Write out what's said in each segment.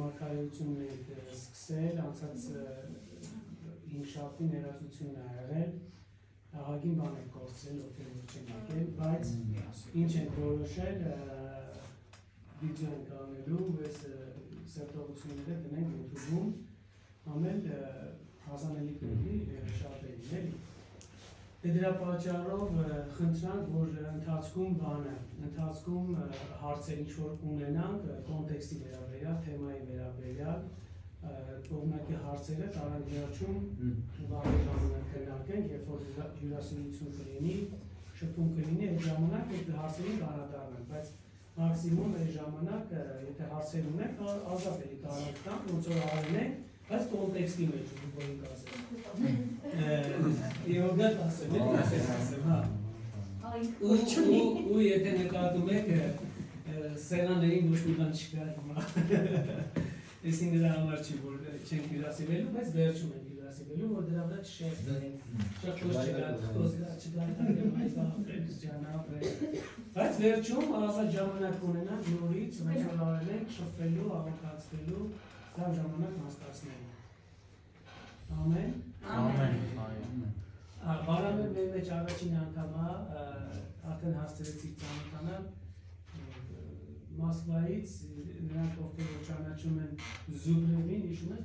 մարգարեությունն եք սկսել, անցած 5 շաբթի ներածությունն է եղել, ահագին բան եք կործրել, ովքեր որ չեն եկել, բայց ինչ ենք որոշել, վիդեո ենք անելու, այս սերտողությունները դնենք YouTube-ում, ամեն հասանելի կլինի շատերին, էլի։ Դրա պատճառով խնդրանք, որ ընթացքում հարցեր ինչ-որ ունենանք, կոնտեքստի վերաբերյալ, թեմայի վերաբերյալ, կողմնակի հարցերը տարանք վերջում վաղի ժամանակ քննարկենք, երբ որ հյուրասիրություն կլինի, շփում կլինի, այդ ժամանակ այդ հարցերին կանադառնանք, բայց մաքսիմում այդ ժամանակ, եթե հարցեր ունենք, ազատ էլի տարանք տանք, ոնց որ արել ենք, բայց կոնտեքստի մեջ ուղղորիկ ասել։ Եոգատ ասել, հա։ Ու եթե նկատում եք, սեղաններին ոչ մի բան չկա հիմա։ Այսին դրա համար չի, որ չենք հյուրասիրվելու, բայց վերջում ենք հյուրասիրվելու, որ դրա վրա շախոս բայց վերջում ազատ ժամանակ ունենանք նորից, ոնց որ արել ենք, շփվելու, աղոթացվելու, լավ ժամանակ մասնակցելու։ Ամեն։ Ամեն։ Բարամեն մեր մեջ առաջին անգամա արդեն հասցրեցիք ծանոթանալ Մոսկվայից նրանք ովքեր որ ճանաչում են Զուբրևին, հիշում եք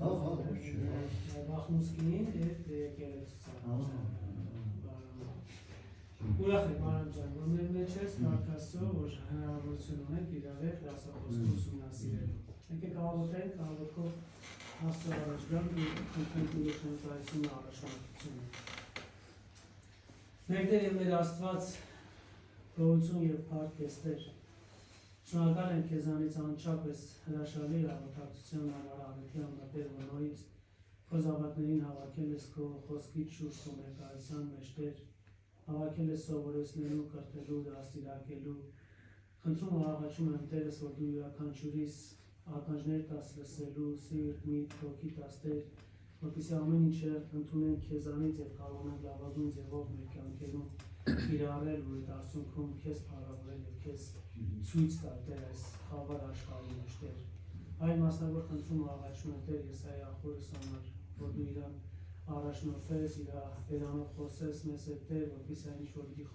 Վախնուսկիին եւ եկեղեցուց։ Ուրախ եմ Մարամ ջան, որ մեր մեջ ես Մարկասո, որ հնարավորություն ունենք իրար հետ դասախոսը ուսումնասիրելու։ Եկեք աղոթենք, աղոթքով Աստծո առաջ գանք ու խնդրենք Նրա շնորհքային առաջնորդությունը։ Մեր Տեր եւ մեր Աստված, գոհություն եւ փառք քեզ Տեր։ Շնորհակալ եմ քեզանից անչափ հրաշալի աղոթակցության արարողության համար, որ նորից քո զավակներին հավաքել ես քո խոսքի շուրջ քո ներկայության մեջ Տեր, հավաքել ես սովորեցնելու, կրթելու, դաստիարակելու։ Խնդրում ու աղաչում եմ Տերս, որ դու յուրաքանչյուրիս ականջներ տաս լսելու, սիրտ, միտք, հոգի տաս Տեր, որպեսզի ամեն ինչը ընդունենք քեզանից եւ կարողանանք լավագույն ձևով մեր կյանքերում իրարել ու այդ արդյունքում քեզ փառաբերել եւ քեզ ցույց տալ Տեր այս խավար աշխարհի մեջ Տեր։ Այլ մասնավոր խնդրում ու աղաչում եմ Տեր Եսայի ախորս համար, որ դու իրան առաջնորդես, իր բերանով խոսես մեզ հետ Տեր, որպեսզի այն ինչ որ պիտի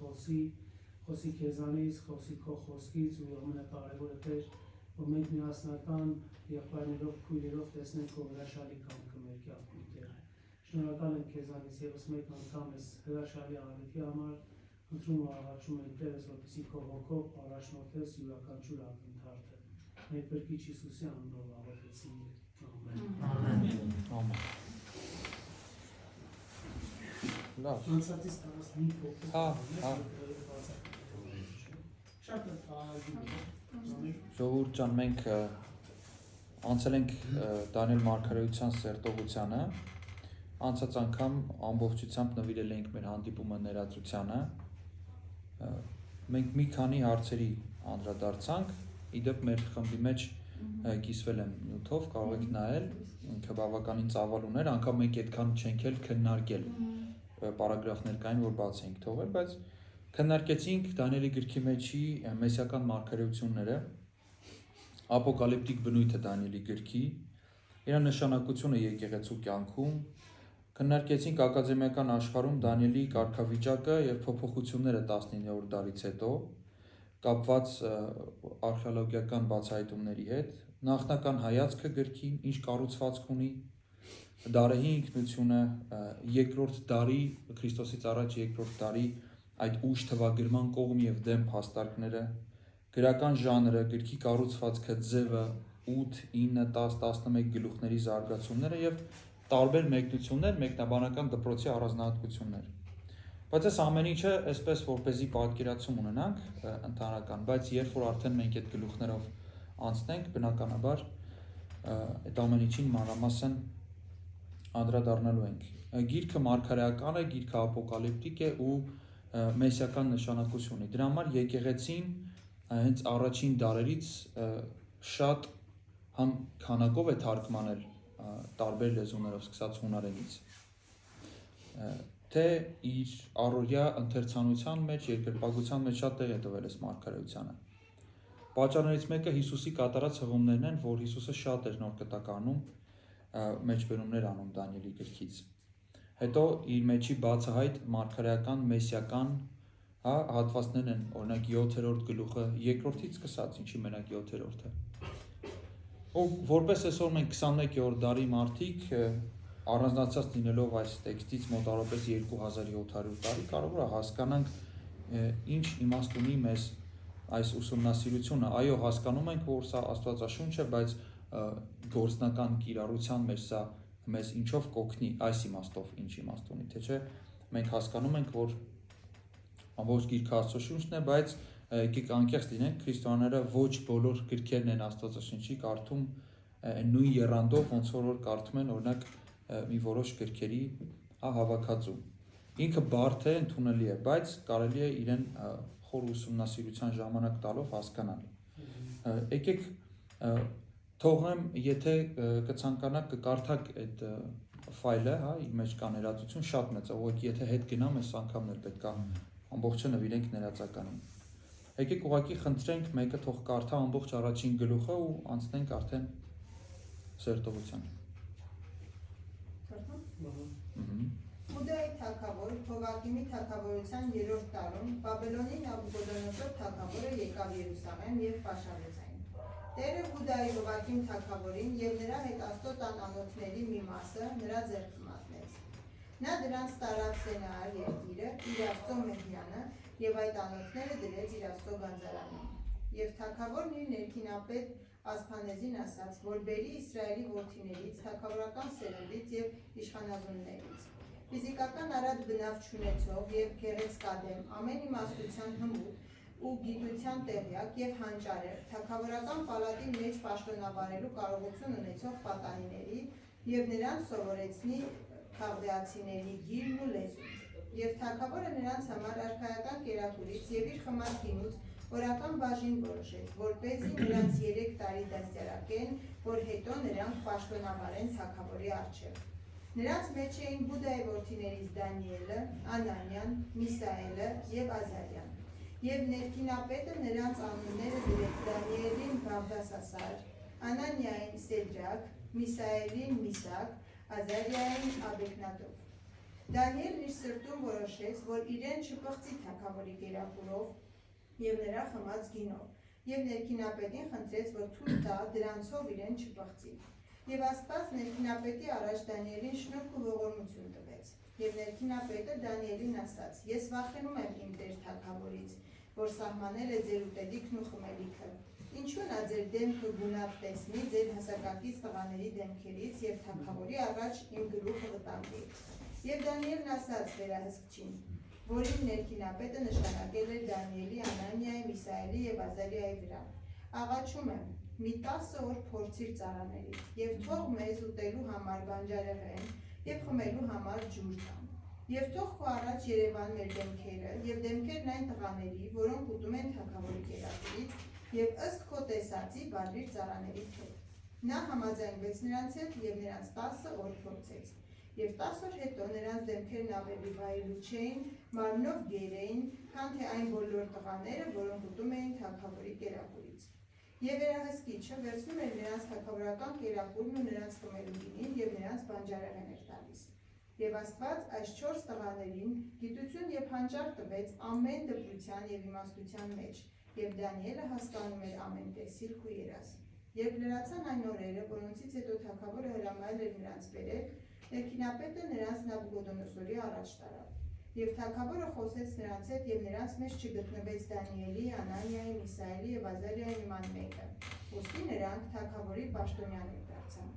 խոսի քեզանից, խոսի քո խոսքից ու ամենակարևորը Տեր, որ մենք միասնական եղբայրներով, քույրերով տեսնենք քո հրաշալի կամքը մեր կյանքում Տեր։ Շնորհակալ եմ քեզանից եւս մեկ անգամ այս հրաշալի առիթի համար, խնդրում ու աղաչում եմ Տերս, որպեսզի քո հոգով առաջնորդես յուրաքանչյուր ակնթարթը։ Մեր Փրկիչ Հիսուսի անունով աղոթեցինք։ Ամեն։ Ամեն։ Լավ։ Անցածից 15 փոքր։ Հա։ Շատ Ժողովուրդ ջան, մենք անցել ենք Դանիել մարգարեության սերտողությանը, անցած անգամ ամբողջությամբ նվիրել ենք մեր հանդիպումը ներածությանը, մենք մի քանի հարցերի անդրադարձանք, իդեպ մեր խմբի մեջ կիսվել եմ նյութով, կարող եք նայել, ինքը բավականին ծավալ ուներ, անգամ մենք այդքան չենք էլ քննարկել պարագրաֆներ կային, որ բաց ենք թողել, բայց քննարկեցինք Դանիելի գրքի մեջի մեսիական մարգարեությունները, ապոկալիպտիկ բնույթը Դանիելի գրքի, իր նշանակությունը եկեղեցու կյանքում, քննարկեցինք ակադեմիական աշխարհում Դանիելի կարգավիճակը եւ փոփոխությունները 19-րդ դարից հետո, կապված արխեոլոգիական բացահայտումների հետ, նախնական հայացքը գրքին, ինչ կառուցվածք ունի, դարեհի ինքնությունը, երկրորդ դարի, Քրիստոսից առաջ երկրորդ դարի այդ ուշ թվագրման կողմ եւ դեմ փաստարկները, գրական ժանրը, գրքի կառուցվածքը, ձևը, 8, 9, 10, 11 գլուխների զարգացումները եւ տարբեր մեկնություններ, մեկնաբանական դպրոցի առանձնահատկություններ։ Բայց այս ամեն ինչը այսպես որպեսզի պատկերացում ունենանք ընդհանրական, բայց երբ որ արդեն մենք այդ գլուխներով անցնենք, բնականաբար այդ ամեն ինչին մանրամասն անդրադառնալու ենք։ Գիրքը մարգարեական է, գիրքը ապոկալիպտիկ է ու մեսիական նշանակություն ունի։ Դրա համար եկեղեցին հենց առաջին դարերից շատ համ քանակով է թարգմանել տարբեր լեզուներով, սկսած հունարենից, թե իր առօրյա ընթերցանության մեջ, երկրպագության մեջ շատ տեղ է տվել այս մարգարեությանը։ Պատճառներից մեկը Հիսուսի կատարած հղումներն են, որ Հիսուսը շատ էր նոր կտականում մեջբերումներ անում Դանիելի գրքից։ Հետո իր մեջի բացահայտ մարգարեական մեսիական հատվածներն են, օրինակ 7-րդ գլուխը, երկրորդից սկսած, ինչի մենակ 7-րդը։ Ու որպես այսօր մենք 21-րդ դարի մարդիկ առանձնացած լինելով այս տեքստից մոտավորապես 2700 տարի կարող է հասկանանք ինչ իմաստ ունի մեզ այս ուսումնասիրությունը։ Այո, հասկանում ենք, որ սա Աստվածաշունչ է, բայց գործնական կիրառության մեջ սա մեզ ինչով կօգնի, այս իմաստով ինչ իմաստ ունի, թե չէ, մենք հասկանում ենք, որ ամբողջ գիրքը Աստվածաշունչն է, բայց եկեք անկեղծ լինենք, քրիստոնյաները ոչ բոլոր գրքերն են Աստվածաշնչի կարդում նույն եռանդով, ոնց որ կարդում են օրինակ մի որոշ գրքերի հավաքածու։ Ինքը բարդ է, ընդունելի է, բայց կարելի է իրեն խոր ուսումնասիրության ժամանակ տալով հասկանալ։ Եկեք թողնեմ, եթե կցանկանաք կկարդաք այդ ֆայլը, իր մեջ կա ներածություն շատ մեծ, ուղղակի եթե հետ գնամ, այս անգամն էլ պետք է ամբողջը նվիրենք ներածականին։ Եկեք ուղղակի խնդրենք մեկը թող կարդա ամբողջ առաջին գլուխը ու անցնենք արդեն սերտողության։ Հուդայի թագավոր Հովակիմի թագավորության 3-րդ տարում Բաբելոնի Նաբուկոդոնոսոր թագավորը եկավ Երուսաղեմ եւ պաշարեց այն։ Տերը Հուդայի Հովակիմ թագավորին եւ նրա հետ Աստծո տան անոթների մի մասը նրա ձեռքը մատնեց։ Նա դրանց տարավ Սենայր երկիրը, իր Աստծո մեհյանը եւ այդ անոթները դրեց իր Աստծո գանձարանում։ Եվ թագավորն իր ներքինապետ Ասփանեզին ասաց, որ բերի Իսրայելի որդիներից, թագավորական սերնդից եւ իշխանազուններից։ Ֆիզիկական արատ բնավ չունեցող եւ գեղեցկադեմ, ամեն իմաստության հմուտ ու գիտության տեղյակ եւ հանճարեղ, թագավորական պալատի մեջ պաշտոնավարելու կարողություն ունեցող պատանիների եւ նրանց սովորեցնի քաղդեացիների գիրն ու լեզուն։ Եվ թագավորը նրանց համար արքայական կերակուրից եւ իր խմած գինուց օրական բաժին որոշեց, որպեսզի նրանց 3 տարի դաստիարակեն, որ հետո նրանք պաշտոնավարեն թագավորի առջև։ Նրանց մեջ էին Հուդայի որդիներից Դանիելը, Անանյան, Միսաելը եւ Ազարյան։ Եվ ներքինապետը նրանց անունները դրեց Դանիելին Բաղդասասար, Անանյային Սեդրակ, Միսաելին Միսակ, Ազարյային Աբեքնադով։ Դանիելն իր սրտում որոշեց, որ իրեն չպղծի թագավորի կերակուրով եւ նրա խմած գինով, եւ ներքինապետին խնդրեց, որ թույլ տա դրանցով իրեն չպղծի։ Եվ Աստված ներքինապետի առաջ Դանիելին շնորհք ու ողորմություն տվեց։ Եվ ներքինապետը Դանիելին ասաց. Ես վախենում եմ իմ Տեր թագավորից, որ սահմանել է ձեր ուտելիքն ու խմելիքը։ Ինչու նա ձեր դեմքը գունատ տեսնի ձեր հասակակից տղաների դեմքերից եւ թագավորի առաջ իմ գլուխը վտանգի։ Եվ Դանիելն ասաց վերահսկչին, որին ներքինապետը նշանակել էր Դանիելի, Անանիայի, Միսաելի եւ Ազարիայի վրա. Աղաչում եմ, մի 10 օր փորձիր ծառաներից, եւ թող մեզ ուտելու համար բանջարեղեն եւ խմելու համար ջուր տան։ Եվ թող քո առաջ Երևան մեր դեմքերը եւ դեմքերն այն տղաների, որոնք ուտում են թագավորի կերակուրից, եւ ըստ քո տեսածի բادرիր ծառաների հետ։ Նա համաձայնվեց նրանց հետ եւ նրանց 10 օր փորձեց։ Եվ 10 օր հետո նրանց դեմքերն ավելի վայելու չէին, մարմնով գեր էին, քան թե այն բոլոր տղաները, որոնք ուտում էին թագավորի կերակուրից։ Եվ վերահսկիչը վերցնում էր նրանց թագավորական կերակուրն ու նրանց խմելու գինին եւ նրանց բանջարեղեն էր տալիս։ Եվ Աստված այս 4 տղաներին գիտություն եւ հանճար տվեց ամեն դպրության եւ իմաստության մեջ, եւ Դանիելը հասկանում էր ամեն տեսիլք ու երազ։ Երբ լրացան այն օրերը, որոնցից հետո թագավորը հրամայել էր նրանց բերել, ներքինապետը նրանց Նաբուկոդոնոսորի առաջ տարավ։ Եվ թագավորը խոսեց նրանց հետ եւ նրանց մեջ չգտնվեց Դանիելի, Անանիայի, Միսաելի եւ Ազարիայի նման մեկը։ Ուստի նրանք թագավորի պաշտոնյաներ դարձան։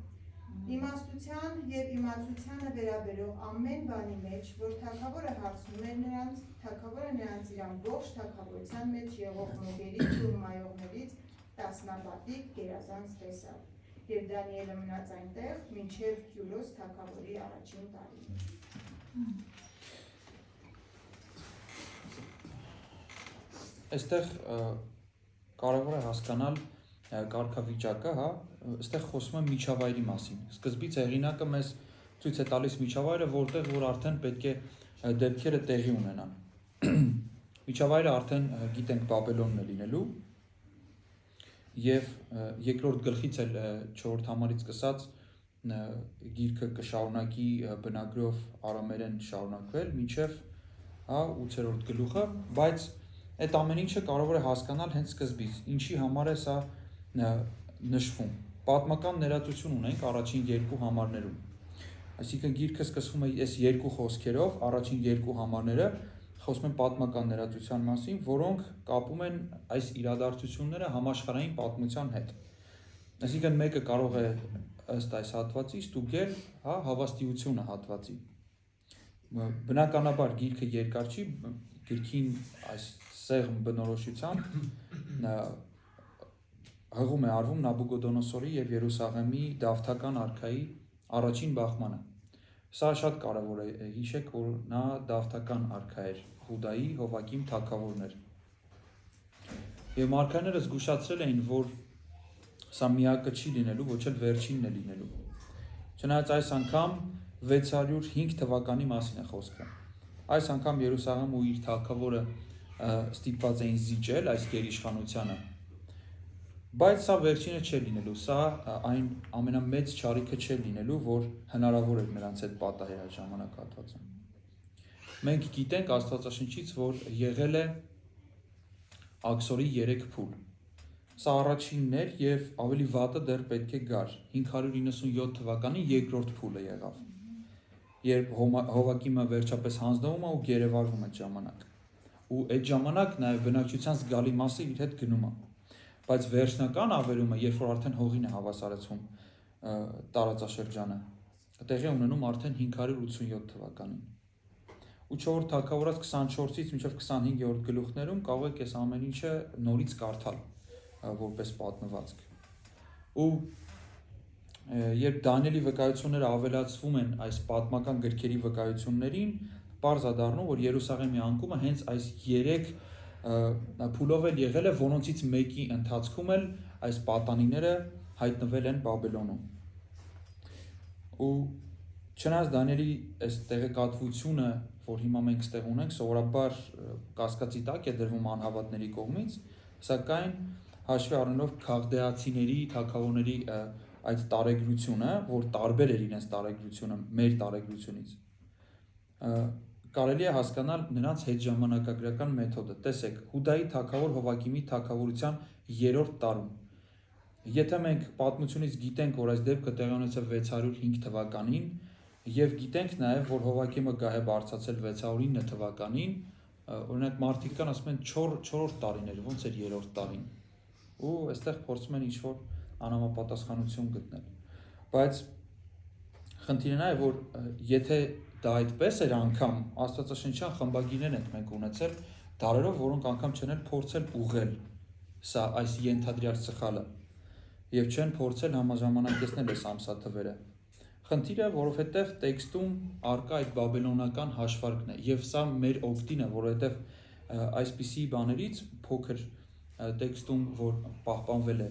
Իմաստության եւ իմացությանը վերաբերող ամեն բանի մեջ, որ թագավորը հարցնում էր նրանց, թագավորը նրանց իր ամբողջ թագավորության մեջ եղող մոգերից ու մայողներից տասնապատիկ գերազանց տեսավ։ Եվ Դանիելը մնաց այնտեղ մինչև Կյուրոս թագավորի առաջին տարին։ Այստեղ կարևոր է հասկանալ կարգավիճակը, հա, այստեղ խոսում է միջավայրի մասին։ Սկզբից հեղինակը մեզ ցույց է տալիս միջավայրը, որտեղ որ արդեն պետք է դեպքերը տեղի ունենան։ Միջավայրը արդեն գիտենք Բաբելոնն է լինելու։ եւ երկրորդ գլխից էլ 4-րդ համարից սկսած գիրքը կշարունակի բնագրով արամերեն շարունակվել մինչեւ 8-րդ գլուխը, բայց այդ ամեն ինչը կարևոր է հասկանալ հենց սկզբից, ինչի համար է սա նշվում։ Պատմական ներածություն ունենք առաջին երկու համարներում։ Այսինքն գիրքը սկսվում է այս երկու խոսքերով, առաջին երկու համարները խոսում են պատմական ներածության մասին, որոնք կապում են այս իրադարձությունները համաշխարհային պատմության հետ։ Այսինքն մեկը կարող է ըստ այս հատվածի ստուգել, հավաստիությունը հատվածի։ Բնականաբար գիրքը երկար չի, գրքին այս սեղմ բնորոշությամբ հղում է արվում Նաբուկոդոնոսորի եւ Երուսաղեմի դավթական արքայի առաջին բախմանը։ Սա շատ կարևոր է, հիշեք, որ նա դավթական արքա էր, Հուդայի Հովակիմ թագավորն էր։ Եվ մարգարեները զգուշացրել էին, որ սա միակը չի լինելու, ոչ էլ վերջինն է լինելու։ Չնայած այս անգամ 605 թվականի մասին է խոսքը։ Այս անգամ Երուսաղեմը ու իր թագավորը ստիպված էին զիջել այս գերիշխանությանը։ Բայց սա վերջինը չէ լինելու, սա այն ամենամեծ չարիքը չէ լինելու, որ հնարավոր էր նրանց հետ պատահել այդ ժամանակահատվածում։ Մենք գիտենք Աստվածաշնչից, որ եղել է աքսորի 3 փուլ։ Սա առաջինն էր եւ ավելի վատը դեռ պետք է գար։ 597 թվականի երկրորդ փուլը եղավ, երբ Հովակիմը վերջապես հանձնվում է ու գերեվարվում այդ ժամանակ։ Ու այդ ժամանակ նաեւ բնակչության զգալի մասը իր հետ գնում է։ Բայց վերջնական ավերումը, երբ որ արդեն հողին է հավասարեցվում տարածաշրջանը, տեղի ունենում արդեն 587 թվականին։ Ու 4 թագավորած 24-ից մինչև 25-րդ գլուխներում կարող եք այս ամեն ինչը նորից կարդալ որպես պատմվածք։ Ու երբ Դանիելի վկայությունները ավելացվում են այս պատմական գրքերի վկայություններին, պարզ է դառնում, որ Երուսաղեմի անկումը հենց այս 3 փուլով էլ եղել է, որոնցից մեկի ընթացքում էլ այս պատանիները հայտնվել են Բաբելոնում։ Ու չնայած Դանիելի այս տեղեկատվությունը, որ հիմա մենք ստեղ ունենք, սովորաբար կասկածի տակ է դրվում անհավատների կողմից, սակայն հաշվի առնելով քաղդեացիների թագավորների այդ տարեգրությունը, որ տարբեր էր իրենց տարեգրությունը մեր տարեգրությունից, կարելի է հասկանալ նրանց հետ ժամանակագրական մեթոդը։ Տեսեք, Հուդայի թագավոր Հովակիմի թագավորության 3-րդ տարում։ Եթե մենք պատմությունից գիտենք, որ այս դեպքը տեղի ունեցավ 605 թվականին, եւ գիտենք նաեւ, որ Հովակիմը գահ է բարձրացել 609 թվականին, օրինակ մարդիկ կան ասում են 4-րդ տարին էր, ոնց էր 3-րդ տարին։ Ու այստեղ փորձում են ինչ-որ անհամապատասխանություն գտնել։ Բայց խնդիրը նա է, որ եթե դա այդպես էր անգամ, Աստվածաշնչյան խմբագիրներ ենք մենք ունեցել դարերով, որոնք անգամ չեն էլ փորձել ուղղել սա այս ենթադրյալ սխալը եւ չեն փորձել համաժամանակեցնել այս ամսաթվերը։ Խնդիրը, որովհետեւ տեքստում արկա այդ բաբելոնական հաշվարկն է եւ սա մեր օգտին է, որովհետեւ այսպիսի բաներից փոքր տեքստում որ պահպանվել է,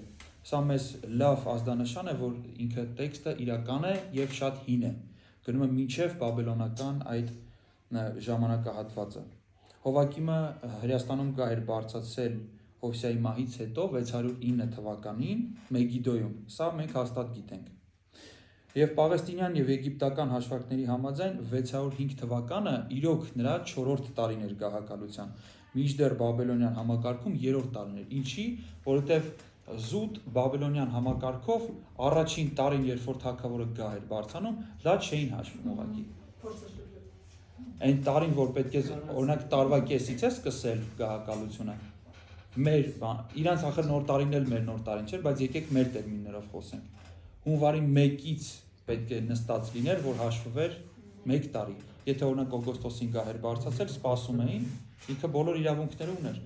սա մեզ լավ ազդանշան է, որ ինքը տեքստը իրական է եւ շատ հին է, գնում է մինչեւ բաբելոնական այդ ժամանակահատվածը։ Հովակիմը Հրեաստանում գա էր բարձրացել Հովսեայի մահից հետո 609 թվականին Մեգիդոյում, սա մենք հաստատ գիտենք։ Եվ Պաղեստինյան եւ եգիպտական հաշվարկների համաձայն 605 թվականը իրոք նրա 4-րդ տարին էր գահակալության, մինչդեռ բաբելոնյան համակարգում 3-րդ տարին էր։ Ինչի, որովհետեւ զուտ բաբելոնյան համակարգով առաջին տարին, երբ որ թագավորը գահ էր բարձրանում, դա չէին հաշվում ուղղակի։ Այն տարին, որ պետք է օրինակ տարվա կեսից է սկսել գահակալությունը, մեր իրանց ախր նոր տարին էլ մեր նոր տարին չէր, բայց եկեք մեր տերմիններով խոսենք։ Հունվարի 1-ից պետք է նստած լիներ, որ հաշվվեր 1 տարի։ Եթե օրինակ օգոստոսին գահ էր բարձրացել, սպասում էին, ինքը բոլոր իրավունքները ուներ,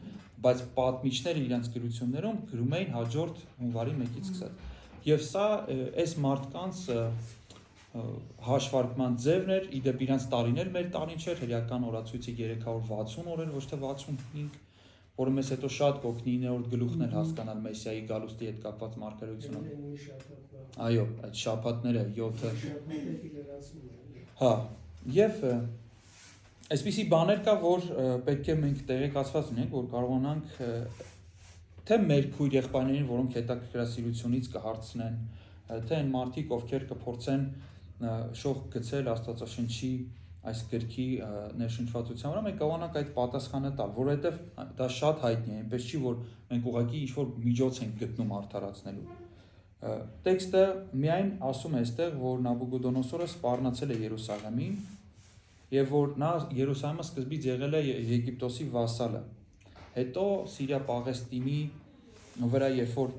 բայց պատմիչները իրենց գրություններում գրում էին հաջորդ հունվարի 1-ից սկսած։ Եվ սա այս մարդկանց հաշվարկման ձևն էր, իդեպ իրանց տարին էր մեր տարին չէր, հրեական օրացույցը 360 օր էր, ոչ թե 65, որը մեզ հետո շատ կօգնի 9-րդ գլուխն էլ հասկանալ Մեսիայի գալուստի հետ կապված մարգարեությունը։ Այո, այդ շաբաթները 7-ը։ Հա, եւ այսպիսի բաներ կա, որ պետք է մենք տեղեկացված լինենք, որ կարողանանք թե մեր քույր եղբայրներին, որոնք հետաքրքրասիրությունից կհարցնեն, թե այն մարդիկ, ովքեր կփորձեն շող գցել Աստվածաշնչի այս գրքի ներշնչվածության վրա, մենք կարողանանք այդ պատասխանը տալ, որովհետև դա շատ հայտնի է, այնպես չի, որ մենք ուղղակի ինչ-որ միջոց ենք գտնում արդարացնելու։ Տեքստը միայն ասում է այստեղ, որ Նաբուկոդոնոսորը սպառնացել է Երուսաղեմին եւ որ նա Երուսաղեմը սկզբից եղել է Եգիպտոսի վասալը։ Հետո Սիրիա-Պաղեստինի վրա երբ որ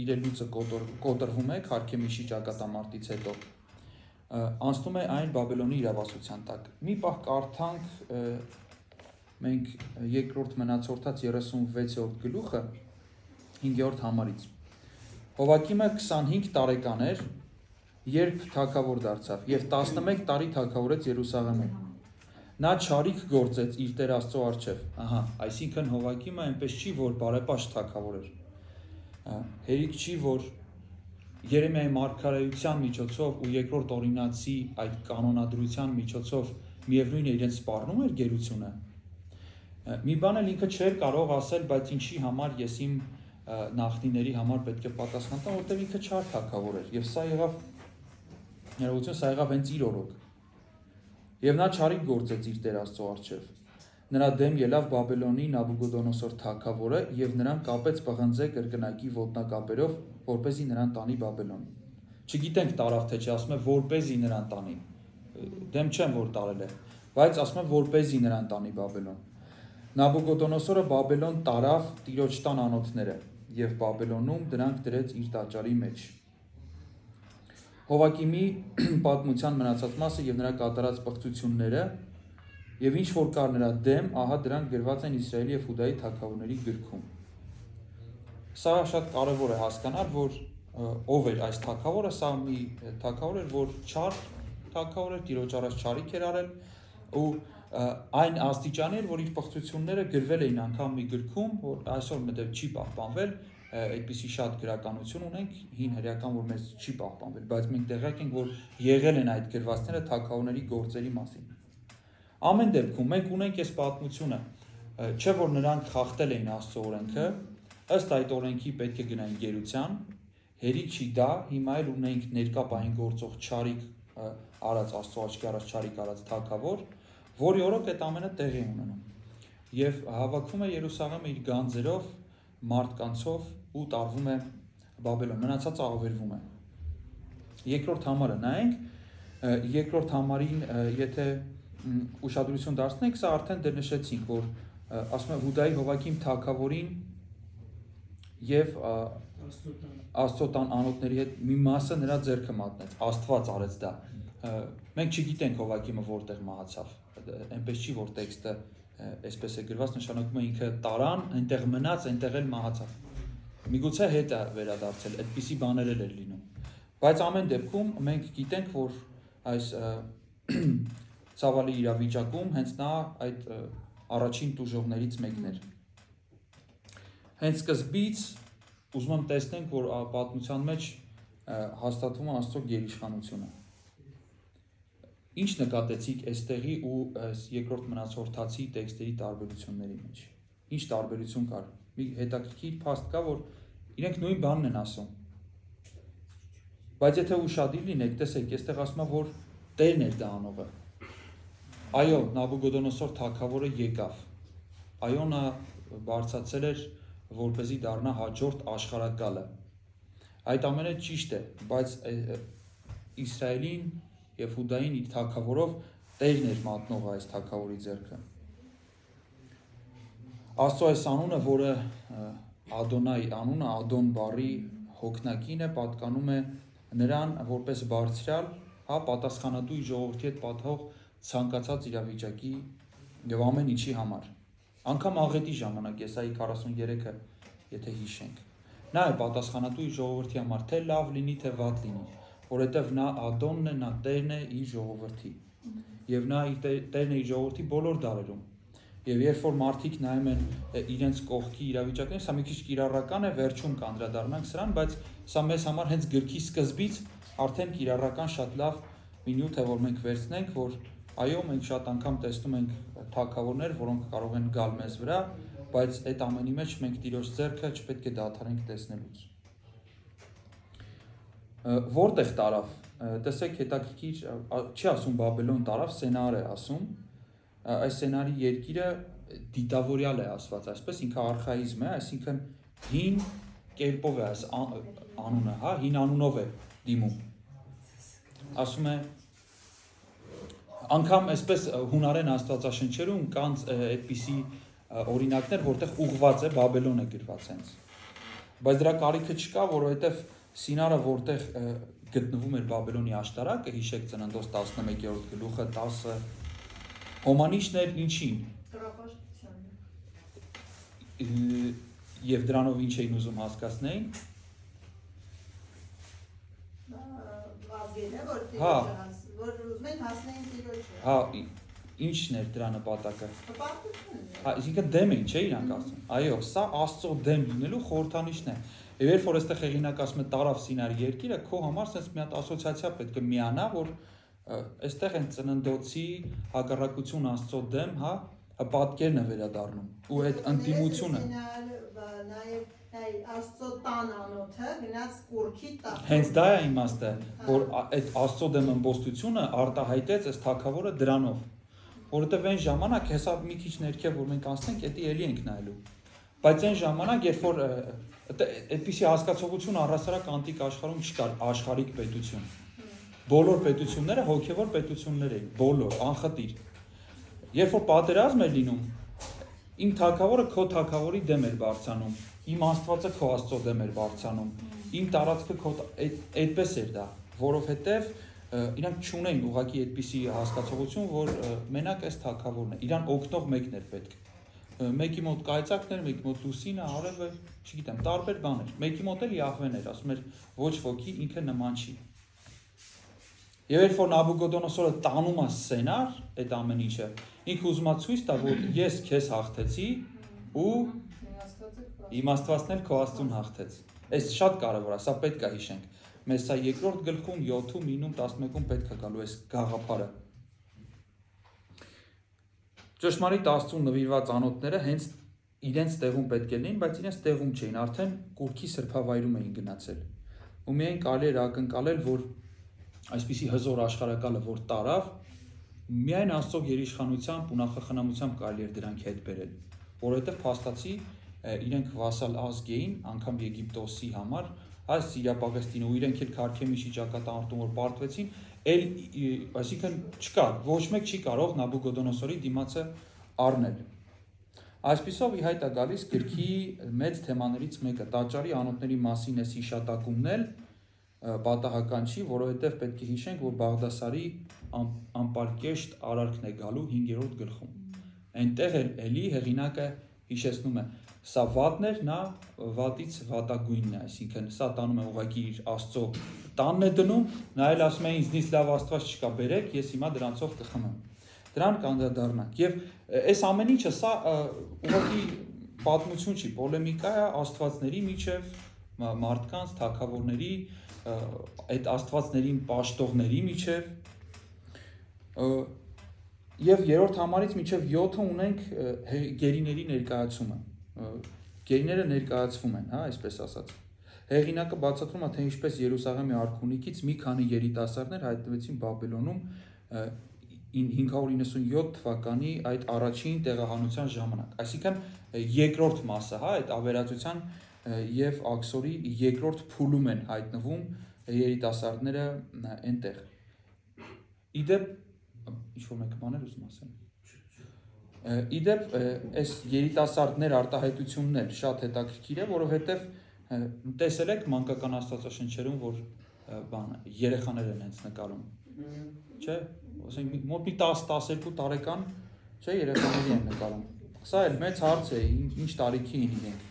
իր լուծը կոտրվում է Քարքեմիշի ճակատամարտից հետո անցնում է այն Բաբելոնի իրավասության տակ։ Մի պահ կարդանք մենք երկրորդ մնացորդած 36-րդ գլուխը 5-րդ համարից։ Հովակիմը 25 տարեկան էր, երբ թագավոր դարձավ եւ 11 տարի թագավորեց Երուսաղեմում։ Նա չարիք գործեց իր Տեր Աստծո առջև։ Ահա, այսինքն Հովակիմը այնպես չի, որ բարեպաշտ թագավոր էր։ Հերիք չի, որ Երեմիայի մարգարեության միջոցով ու երկրորդ օրինացի այդ կանոնադրության միջոցով միևնույն է իրեն սպառնում էր գերությունը։ Մի բան էլ ինքը չէր կարող ասել, բայց ինչի համար ես իմ նախնիների համար պետք է պատասխան տամ, որտեղ ինքը չար թագավոր էր եւ սա եղավ ներողություն, սա եղավ հենց իր օրոք։ Եվ նա չարիք գործեց իր Տեր Աստծո առջև։ Նրա դեմ ելավ Բաբելոնի Նաբուկոդոնոսոր թագավորը եւ նրան կապեց պղնձե կրկնակի ոտնակապերով, որպեսզի նրան տանի Բաբելոն։ Չգիտենք տարավ թե չի, ասում է որպեսզի նրան տանի։ Դեմ չեմ որ տարել է, բայց ասում է որպեսզի նրան տանի Բաբելոն։ Նաբուկոդոնոսորը Բաբելոն տարավ Տիրոջ տան անոթները եւ Բաբելոնում դրանք դրեց իր տաճարի մեջ։ Հովակիմի պատմության մնացած մասը եւ նրա կատարած պղծությունները եւ ինչ որ կար նրա դեմ, ահա դրանք գրված են Իսրայելի եւ Հուդայի թագավորների գրքում։ Սա շատ կարեւոր է հասկանալ, որ ով էր այս թագավորը, սա մի թագավոր էր, որ չար թագավոր էր, Տիրոջ առաջ չարիք էր արել ու այն աստիճանի էր, որ իր պղծությունները գրվել էին անգամ մի գրքում, որ այսօր մտել չի պահպանվել, այդպիսի շատ գրականություն ունենք, հին հրեական, որ մեզ չի պահպանվել, բայց մենք տեղյակ ենք, որ եղել են այդ գրվածները թագավորների գործերի մասին։ Ամեն դեպքում մենք ունենք այս պատմությունը, չէ որ նրանք խախտել էին Աստծո օրենքը, ըստ այդ օրենքի պետք է գնային գերության, հերիք չի դա, հիմա էլ ունենք ներկա պահին գործող չարիք արած Աստծո աչքի առաջ չարիք արած թագավոր, որի օրոք այդ ամենը տեղի ունենում։ Եվ հավաքվում է Երուսաղեմը իր գանձերով, մարդկանցով ու տարվում է Բաբելոն, մնացածը ահովերվում է։ Երկրորդ համարը նայենք, երկրորդ համարին եթե ուշադրություն դարձնենք, սա արդեն դեռ նշեցինք, որ ասում է Հուդայի Հովակիմ թագավորին եւ Աստծո տան անոթների հետ մի մասը նրա ձեռքը մատնեց, Աստված արեց դա։ Մենք չգիտենք Հովակիմը որտեղ մահացավ, այնպես չի, որ տեքստը այսպես է գրված, նշանակում է ինքը տարան, այնտեղ մնաց, այնտեղ էլ մահացավ։ Միգուցե հետ է վերադարձել, այդպիսի բաներ էլ էր լինում։ Բայց ամեն դեպքում մենք գիտենք, որ այս ցավալի իրավիճակում հենց նա այդ առաջին տուժողներից մեկն էր։ Հենց սկզբից ուզում եմ տեսնենք, որ պատմության մեջ հաստատվում է Աստծո գերիշխանությունը։ Ինչ նկատեցիք այստեղի ու երկրորդ մնացորդացի տեքստերի տարբերությունների մեջ։ Ինչ տարբերություն կար։ Մի հետաքրքիր փաստ կա, որ իրենք նույն բանն են ասում։ Բայց եթե ուշադիր լինեք, տեսեք, այստեղ ասում է, որ Տերն էր դա անողը։ Այո, Նաբուկոդոնոսոր թագավորը եկավ։ Այո, նա բարձրացել էր, որպեսզի դառնա հաջորդ աշխարհակալը։ Այդ ամենը ճիշտ է, բայց Իսրայելին եւ Հուդային իր թագավորով Տերն էր մատնողը այս թագավորի ձեռքը։ Աստծո այս անունը, որը Ադոնայ անունը, Ադոն բառի հոգնակին է, պատկանում է նրան որպես բարձրյալ, հա, պատասխանատու իր ժողովրդի հետ պատահող ցանկացած իրավիճակի եւ ամեն ինչի համար։ Անկամ աղետի ժամանակ Եսայի 43-ը, եթե հիշենք, նա է պատասխանատու իր ժողովրդի համար, թե լավ լինի, թե վատ լինի, որովհետեւ նա Ադոնն է, նա Տերն է իր ժողովրդի։ Եվ նա Տերն է իր ժողովրդի բոլոր դարերում։ Եվ երբ որ մարդիկ նայում են իրենց կողքի իրավիճակներին, սա մի քիչ կիրառական է, վերջում կանդրադառնանք սրան, բայց սա մեզ համար հենց գրքի սկզբից արդեն կիրառական շատ լավ մի նյութ է, որ մենք վերցնենք, որ այո, մենք շատ անգամ տեսնում ենք թագավորներ, որոնք կարող են գալ մեզ վրա բայց այդ ամենի մեջ մենք Տիրոջ ձեռքը չպետք է դադարենք տեսնելուց։ Որտեղ տարավ, տեսեք հետաքրքիր, չի ասում Բաբելոն տարավ, սենար է ասում, այս սենարի երկիրը դիտավորյալ է ասված, այսպես ինքը արխայիզմ է, այսինքն հին կերպով է այս անունը, հա, հին անունով է դիմում, ասում է, անգամ այսպես հունարեն աստվածաշնչերում կան այդպիսի օրինակներ, որտեղ ուղված է Բաբելոն է գրված հենց, բայց դրա կարիքը չկա, որովհետև Սինարը, որտեղ գտնվում էր Բաբելոնի աշտարակը, հիշեք Ծննդոց 11-րդ գլուխը 10 հոմանիշներ ինչին եւ դրանով ինչ էին ուզում հասկացնեին հա որ ուզում են հասնեին Տիրոջը հա ինչն էր դրա նպատակը հա այսինքն դեմ էին չէ իրանք ասում այո սա Աստծո դեմ լինելու խորհրդանիշն է եւ երբ որ այստեղ հեղինակ ասում է տարավ Սինարի երկիրը քո համար sense մի հատ ասոցիացիա պետք է միանա որ այստեղ են Ծննդոցի հակառակություն Աստծո դեմ հա պատկերն է վերադառնում ու այդ ընդդիմությունը Աստծո տան անոթը գնաց կուրքի տակ հենց դա է իմաստը որ այդ Աստծո դեմ ըմբոստությունը արտահայտեց այս թագավորը դրանով որովհետև այն ժամանակ հեսա մի քիչ ներքև որ մենք անցնենք դա էլի ենք նայելու բայց այն ժամանակ երբ որ այդպիսի հասկացողություն առհասարակ անտիկ աշխարհում չկար աշխարհիկ պետություն բոլոր պետությունները հոգևոր պետություններ էին բոլոր անխտիր երբ որ պատերազմ էր լինում իմ թագավորը քո թագավորի դեմ էր բարձանում իմ Աստվածը քո Աստծո դեմ էր բարձանում իմ տարածքը քո այդպես էր դա որովհետև իրանք չունեն ուղղակի այդպիսի հասկացողություն որ մենակ այս թագավորն է իրան օգնող մեկն էր պետք մեկի մոտ կայծակներ մեկի մոտ լուսինը արևը չգիտեմ տարբեր բաներ մեկի մոտ էլ Յահվեն էր ասում էր ոչ ոքի ինքը նման չի եւ երբ որ Նաբուկոդոնոսորը տանում է սենար այդ ամեն ինչը ինքը ուզում է ցույց տա որ ես քեզ հաղթեցի ու իմ Աստվածն էլ քո Աստծուն հաղթեց այս շատ կարևոր է սա պետք է հիշենք մեզ սա երկրորդ գլխում 7-ում 9-ում 11-ում պետք է գալու այս գաղափարը ճշմարիտ Աստծուն նվիրված անոթները հենց իրենց տեղում պետք է լինեն, բայց իրենց տեղում չէին, արդեն կուրքի սրբավայրում էին գնացել։ Ու միայն կարելի էր ակնկալել, որ այսպիսի հզոր աշխարհակալը որ տարավ, միայն Աստծո գերիշխանությամբ ու նախախնամությամբ կարելի էր դրանք հետ բերել, որովհետև փաստացի իրենք վասալ ազգ էին, անգամ Եգիպտոսի համար, այս Սիրիա-Պաղեստինը ու իրենք էլ Քարքեմիշի ճակատամարտում որ պարտվեցին, այսինքն չկար, ոչ մեկ չի կարող Նաբուկոդոնոսորի դիմացը առնել։ Այսպիսով ի հայտ է գալիս գրքի մեծ թեմաներից մեկը տաճարի անոթների մասին էս հիշատակումն էլ պատահական չի, որովհետև պետք է հիշենք, որ Բաղդասարի անպարկեշտ արարքն է գալու 5-րդ գլխում։ Այնտեղ էլի հեղինակը հիշեցնում է, սա վատն էր, նա վատից վատագույնն է, այսինքն սա տանում է ուղղակի իր Աստծո տանն է դնում, նա էլ ասում է ինձնից լավ Աստված չկա, բերեք, ես հիմա դրանցով կխմեմ։ Դրան կանդրադառնանք։ Եվ այս ամեն ինչը սա ուղղակի պատմություն չի, պոլեմիկա է աստվածների միջև, մարդկանց, թագավորների, այդ աստվածներին պաշտողների միջև։ Եվ երրորդ համարից մինչև 7-ը ունենք գերիների ներկայացումը։ Գերիները ներկայացվում են, հա, այսպես ասած։ Հեղինակը բացատրում է, թե ինչպես Երուսաղեմի արքունիքից մի քանի երիտասարդներ հայտնվեցին Բաբելոնում 597 թվականի այդ առաջին տեղահանության ժամանակ։ Այսինքն երկրորդ մասը, հա, այդ ավերածության եւ աքսորի երկրորդ փուլում են հայտնվում երիտասարդները այնտեղ։ Իդեպ ինչ-որ մեկը բաներ ուզում ասեմ։ Իդեպ այս երիտասարդներ արտահայտությունն էլ շատ հետաքրքիր է, որովհետեւ տեսել եք մանկական աստվածաշնչերում, որ երեխաներ են հենց նկարում, չէ՞, ասենք մոտ մի 10-12 տարեկան, չէ, երեխաների են նկարում։ Սա էլ մեծ հարց է, ինչ տարիքի են իրենք։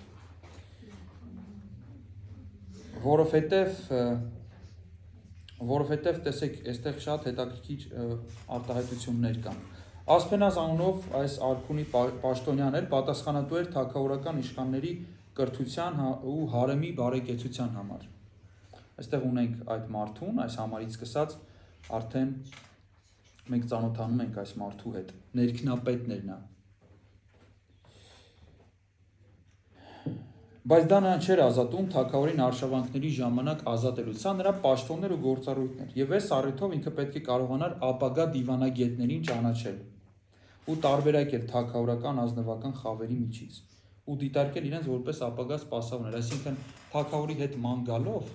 Որովհետև տեսեք, այստեղ շատ հետաքրքիր արտահայտություններ կան։ Ասպենազ անունով այս արքունի պաշտոնյան էլ պատասխանատու էր թագավորական իշխանների կրթության ու հարեմի բարեկեցության համար։ Այստեղ ունենք այդ մարդուն, այս համարից սկսած արդեն մենք ծանոթանում ենք այս մարդու հետ, ներքնապետն էր նա։ Բայց դա նրան չէր ազատում թագավորին արշավանքների ժամանակ ազատելուց։ Սա նրա պաշտոններ ու գործառույթներ։ Եվ այս առիթով ինքը պետք է կարողանար ապագա դիվանագետներին ճանաչել ու տարբերակել թագավորական ազնվական խավերի միջից ու դիտարկել իրենց որպես ապագա սպասավորներ, այսինքն թագավորի հետ ման գալով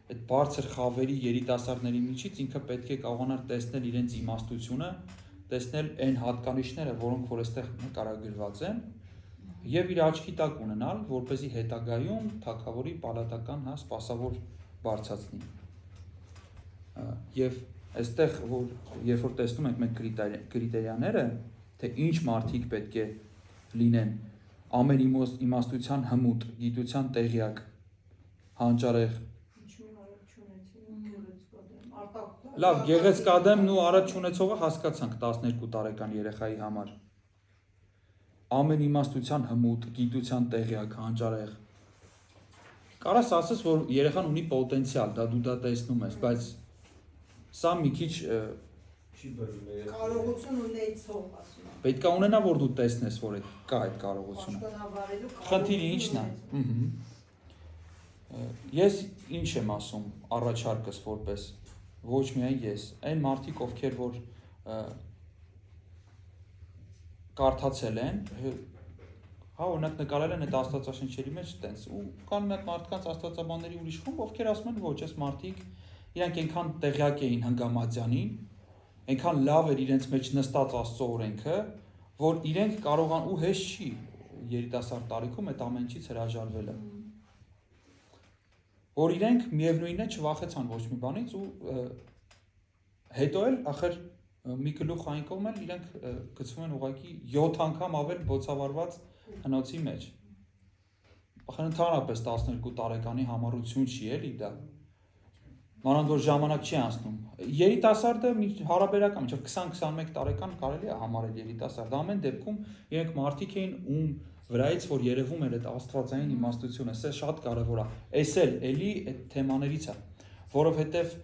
այդ բարձր խավերի երիտասարդների միջից ինքը պետք է կարողանար տեսնել իրենց իմաստությունը, տեսնել այն հատկանիշները, որոնք որ այստեղ նկարագրված են, եւ իր աչքի տակ ունենալ, որպեսզի հետագայում թագավորի պալատական սպասավոր բարձրացնի։ Եվ այստեղ որ երբ որ տեսնում ենք մենք կրիտերիաները, թե ինչ մարդիկ պետք է լինեն, ամեն իմաստության հմուտ, գիտության տեղյակ, հանճարեղ։ Լավ, գեղեցկադեմն ու առաջ ունեցողը հասկացանք 12 տարեկան երեխայի համար։ Ամեն իմաստության հմուտ, գիտության տեղյակ, հանճարեղ։ Կարաս ասես, որ երեխան ունի պոտենցիալ, դու դա տեսնում ես, բայց սա մի քիչ կարողություն ունեցող ասում եմ։ պետք է ունենա, որ դու տեսնես, որ կա այդ կարողությունը։ Խնդիրը ի՞նչն է։ Ես ինչ եմ ասում առաջարկս որպես ոչ միայն ես, այն մարդիկ, ովքեր որ կարդացել են, օրինակ նկարել են այդ աստվածաշնչերի մեջ տենց, ու կան մի հատ մարդկանց աստվածաբանների ուրիշ խումբ, ովքեր ասում են ոչ, այս մարդիկ իրանք այնքան տեղյակ էին հնգամատյանին, այնքան լավ էր իրենց մեջ նստած Աստծո օրենքը, որ իրենք կարողան ու հեշտ չի երիտասարդ տարիքում այդ ամեն ինչից հրաժարվելը։ Որ իրենք միևնույնն է չվախեցան ոչ մի բանից ու հետո էլ ախր մի գլուխ այն կողմ էլ իրենք գցվում են ուղղակի 7 անգամ ավել բոցավառված հնոցի մեջ։ Ախր ընդհանրապես 12 տարեկանի համառություն չի էլի դա։ Մանավանդ որ ժամանակ չի անցնում։ Երիտասարդը հարաբերական, մինչև 20-21 տարեկան կարելի է համարել երիտասարդ։ Ամեն դեպքում իրենք մարդիկ էին ում վրայից որ երևում էր այդ աստվածային իմաստությունը, սա շատ կարևոր է։ Էս էլ էլի այդ թեմաներից է, որովհետև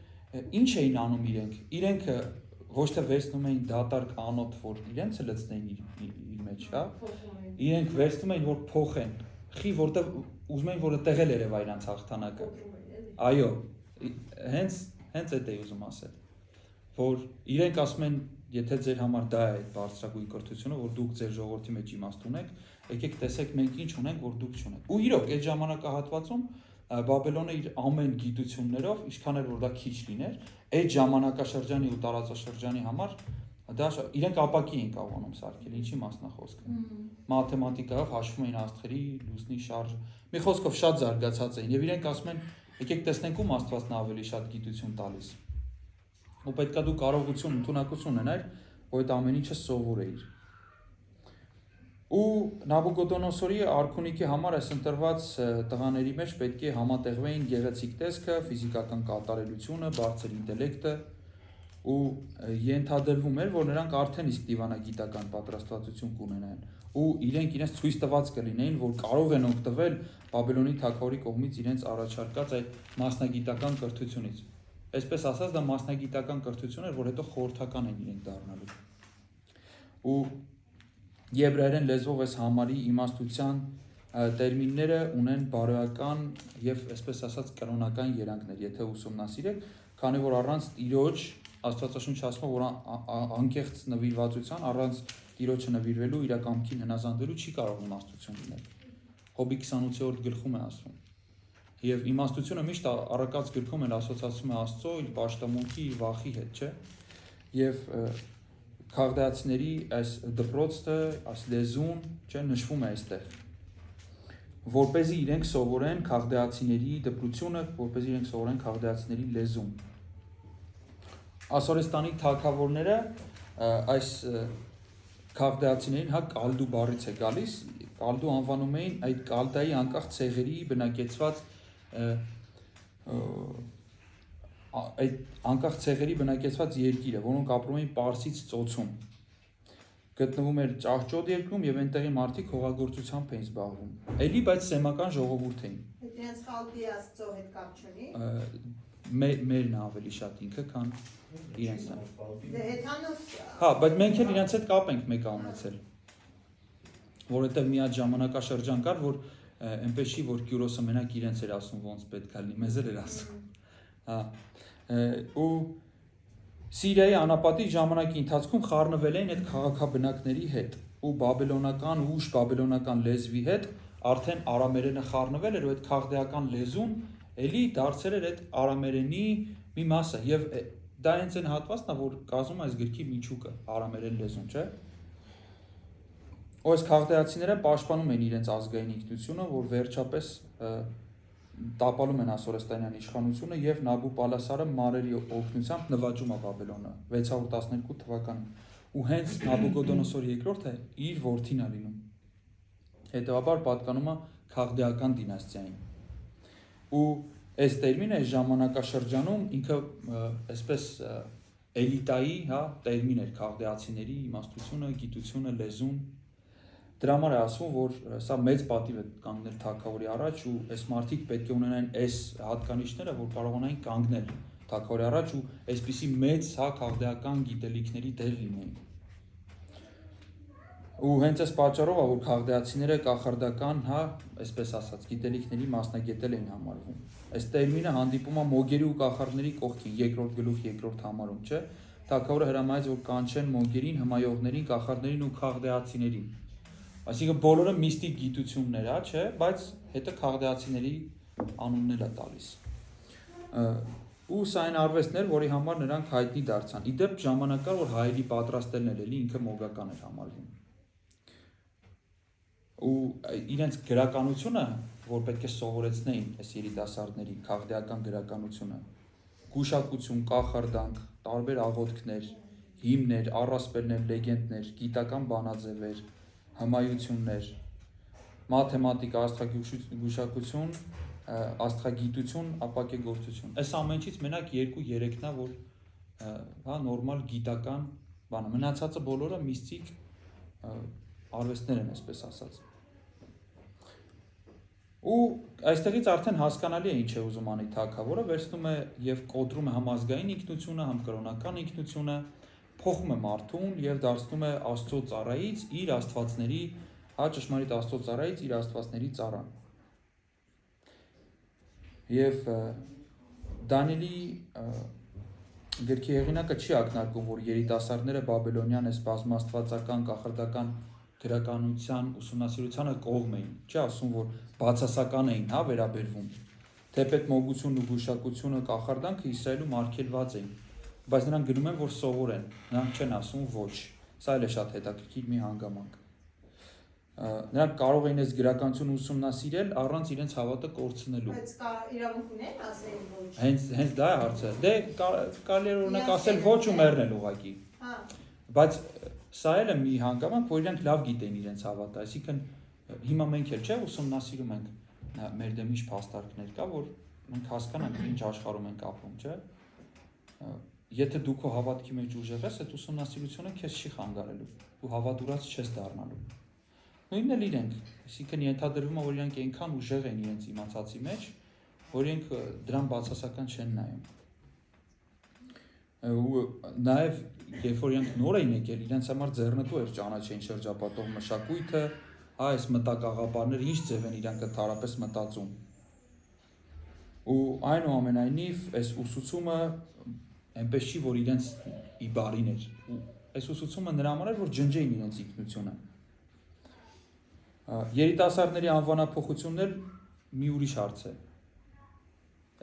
ինչ էին անում իրենք։ Իրենք ոչ թե վերցնում էին դատարկ անոթ, որ իրենց լցնեին իր մեջ, հա։ Իրենք վերցնում էին որ փոխեն։ Խի որտեվ ուզում էին որ տեղել երևա իրանց հաղթանակը։ Այո, հենց այդ է ուզում ասել, որ իրենք ասում են, եթե ձեր համար դա է բարձրագույն կրթությունը, որ դուք ձեր ժողովրդի մեջ իմաստ ունեք, եկեք տեսեք մենք ինչ ունենք, որ դուք չունեք։ Ու իրոք այդ ժամանակահատվածում Բաբելոնը իր ամեն գիտություններով, ինչքան էր որ դա քիչ լիներ, այդ ժամանակաշրջանի ու տարածաշրջանի համար դա իրենք ապակի էին կարողանում սարքել, ինչի մասնախոսքը։ Մաթեմատիկայով հաշվում էին աստղերի, լուսնի շարժը։ Մի խոսքով շատ զարգացած էին եւ իրենք ասում են եկեք տեսնենք ում Աստվածն ավելի շատ գիտություն տալիս։ Ու պետքա դու կարողություն, ընդունակություն ունենար, որ այդ ամեն ինչը սովորեիր։ Ու Նաբուկոդոնոսորի արքունիքի համար այս ընտրված տղաների մեջ պետք է համատեղվեին գեղեցիկ տեսքը, ֆիզիկական կատարելությունը, բարձր ինտելեկտը ու ենթադրվում էր, որ նրանք արդեն իսկ դիվանագիտական պատրաստվածություն կունենան ու իրենք ցույց տված կլինեին, որ կարող են օգտվել Բաբելոնի թագավորի կողմից իրենց առաջարկած այդ մասնագիտական կրթությունից։ Այսպես ասած, դա մասնագիտական կրթություն էր, որ հետո խորհրդական են իրենք դառնալու։ Ու եբրայերեն լեզվով այս համարի իմաստության տերմինները ունեն բարոյական եւ այսպես ասած կրոնական երանգներ, եթե ուսումնասիրեք, քանի որ առանց Տիրոջ Աստվածաշունչը ասում է, որ անկեղծ նվիրվածության, առանց Տիրոջը նվիրվելու իր կամքին հնազանդվելու չի կարող իմաստություն լինել։ Հոբի 28-րդ գլխում է ասում։ Եվ իմաստությունը միշտ առակած գրքում էլ ասոցացում է Աստծո իր պաշտամունքի, իր վախի հետ, չէ՞։ Եվ քաղդայացիների այս դպրոցը, այս լեզուն, չէ, նշվում է այստեղ։ Որպեսզի իրենք սովորեն քաղդայացիների դպրությունը, որպեսզի իրենք սովորեն քաղդայացիների լեզուն։ Ասորեստանի թագավորները այս քաղդայացիներին, հա, կալդու բառից է գալիս, կալդու անվանում էին այդ կալդայի անկախ ցեղերի բնակեցված այդ անկախ ցեղերի բնակեցված երկիրը, որոնք ապրում էին Պարսից ծոցում։ Գտնվում էր ճահճոտ երկրում եւ այնտեղի մարդիկ հողագործությամբ էին զբաղվում։ Էլի բայց սեմական ժողովուրդ էին։ Դրանց խալդի Աստծո հետ կապ չունի։ Մերն ավելի շատ ինքը, քան իրենցն է։ Դե Հեթանոս։ Հա, բայց մենք էլ իրենց հետ կապ ենք մեկա ունեցել։ Որովհետեւ մի հատ ժամանակաշրջան կար, որ այնպես չի որ Կյուրոսը մենակ իրենց էր ասում ոնց պետք է լինի, մեզ էլ էր ասում։ Հա։ Ու Սիրիայի անապատի ժամանակի ընթացքում խառնվել էին այդ քաղաքաբնակների հետ ու բաբելոնական ուժ բաբելոնական լեզվի հետ արդեն արամերենը խառնվել էր ու այդ քաղդեական լեզուն էլի դարձել էր այդ արամերենի մի մասը եւ դա հենց այն հատվածն է որ կազմում է այս գրքի միջուկը արամերեն լեզուն, չէ՞։ Այս քաղդեացիները պաշտպանում են իրենց ազգային ինքնությունը, որ վերջապես տապալում են Ասորեստանյան իշխանությունը եւ Նաբուպալասարը մարերի օգնությամբ նվաճում է Բաբելոնը 612 թվականին։ Ու հենց Նաբուկոդոնոսոր II-ը իր որդին է լինում։ Հետևաբար պատկանում է քաղդեական դինաստիային։ Ու այս տերմինը այս ժամանակաշրջանում ինքը այսպես էլիտայի, հա, տերմին էր քաղդեացիների իմաստությունը, գիտությունը, լեզուն։ Դրա համար է ասվում, որ սա մեծ պատիվ է կանգնել թագավորի առաջ ու այս մարդիկ պետք է ունենային այս հատկանիշները, որ կարողանային կանգնել թագավորի առաջ ու այսպիսի մեծ հա քաղդեական գիտելիքների դեր լինեին։ Ու հենց այս պատճառով է, որ քաղդեացիները կախարդական, հա, այսպես ասած, գիտելիքների մասնագետել էին համարվում։ Այս տերմինը հանդիպում է Մոգերի ու կախարդների կողքին, 2-րդ գլուխ 2-րդ համարում, չէ՞։ Թագավորը հրամայեց, որ կանչեն Մոգերին, հմայողներին, կախարդներին ու քաղդեացիներին։ Այսինքն բոլորը միստիկ գիտություններ է, չէ, բայց հետը քաղդեացիների անուններ է տալիս։ Ու սա այն արվեստներ, որի համար նրանք հայտնի դարձան։ Իդեպ ժամանակ կար, որ հայերի պատրաստելն էլ էլի ինքը մոգական էր համարվում։ Ու իրենց գրականությունը, որ պետք է սովորեցնեին այս երիտասարդների քաղդեական գրականությունը, գուշակություն, կախարդանք, տարբեր աղոթքներ, հիմներ, առասպելներ, լեգենդներ, գիտական բանաձևեր, հմայություններ, մաթեմատիկա, աստղագուշակություն, աստղագիտություն, ապակեգործություն։ Այս ամենից մենակ 2-3-ն է, որ հա նորմալ գիտական բան է։ Մնացածը բոլորը միստիկ արվեստներ են, այսպես ասած։ Ու այստեղից արդեն հասկանալի է ինչ է ուզում անի թագավորը, վերցնում է եւ կոտրում է համազգային ինքնությունը, համ կրոնական ինքնությունը, փոխում է մարդուն եւ դարձնում է Աստծո ծառայից իր աստվածների, հա ճշմարիտ Աստծո ծառայից իր աստվածների ծառան։ Եվ Դանիելի գրքի հեղինակը չի ակնարկում, որ երիտասարդները բաբելոնյան այս բազմաստվածական կախարդական գրականության ուսումնասիրությանը կողմ էին, չի ասում, որ բացասական էին, հա, վերաբերվում։ Թեպետ մոգությունն ու գուշակությունը կախարդանքը Իսրայելում արգելված էին, բայց նրանք գնում են, որ սովորեն, նրանք չեն ասում ոչ։ Սա էլ է շատ հետաքրքիր մի հանգամանք։ Նրանք կարող էին այս գրականությունը ուսումնասիրել առանց իրենց հավատը կորցնելու։ Բայց իրավունք ունեն ասել ոչ։ Հենց դա է հարցը։ Դե կարելի է օրինակ ասել ոչ ու մեռնել ուղղակի։ Հա։ Բայց սա էլ է մի հանգամանք, որ իրենք լավ գիտեն իրենց հավատը, այսինքն հիմա մենք էլ չէ ուսումնասիրում ենք մեր դեմ ինչ փաստարկներ կա, որ մենք հասկանանք ինչ աշխարհում ենք ապրում, չէ՞։ Եթե դու քո հավատքի մեջ ուժեղ ես, այդ ուսումնասիրությունը քեզ չի խանգարելու, ու հավատուրած չես դառնալու։ Նույնն էլ իրենք, այսինքն ենթադրվում է, որ իրենք այնքան ուժեղ են իրենց իմացածի մեջ, որ իրենք դրան բացասական չեն նայում։ Ու նաև երբ որ իրենք նոր էին եկել, իրենց համար ձեռնտու էր ճանաչեն շրջապատող մշակույթը, հա, այս մտակաղապարները ինչ ձև են իրենք ընդհանրապես մտածում։ Ու այնուամենայնիվ այս ուսուցումը այնպես չի, որ իրենց ի բարին էր։ Ու այս ուսուցումը նրա համար էր, որ ջնջեին իրենց ինքնությունը։ Երիտասարդների անվանափոխությունն էլ մի ուրիշ հարց է։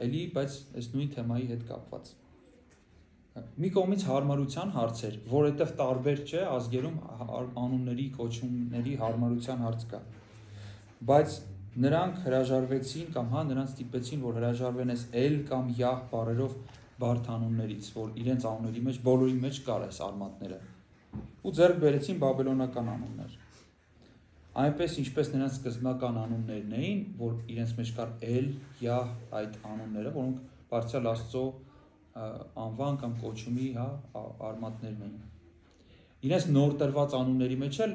Էլի, բայց այս նույն թեմայի հետ կապված։ Մի կողմից հարմարության հարց էր, որովհետև տարբեր չէ ազգերում անունների, կոչումների հարմարության հարց կա։ Բայց նրանք հրաժարվեցին կամ հա նրանց ստիպեցին, որ հրաժարվեն այս էլ կամ յահ բառերով բարդ անուններից, որ իրենց անունների մեջ բոլորի մեջ կար այս արմատները։ Ու ձեռք բերեցին բաբելոնական անուններ։ Այնպես ինչպես նրանց սկզբնական անուններն էին, որ իրենց մեջ կար էլ, յահ այդ անունները, որոնք բարձրալ Աստծո անվան կամ կոչումի, հա, արմատներն էին։ Իրենց նոր տրված անունների մեջ էլ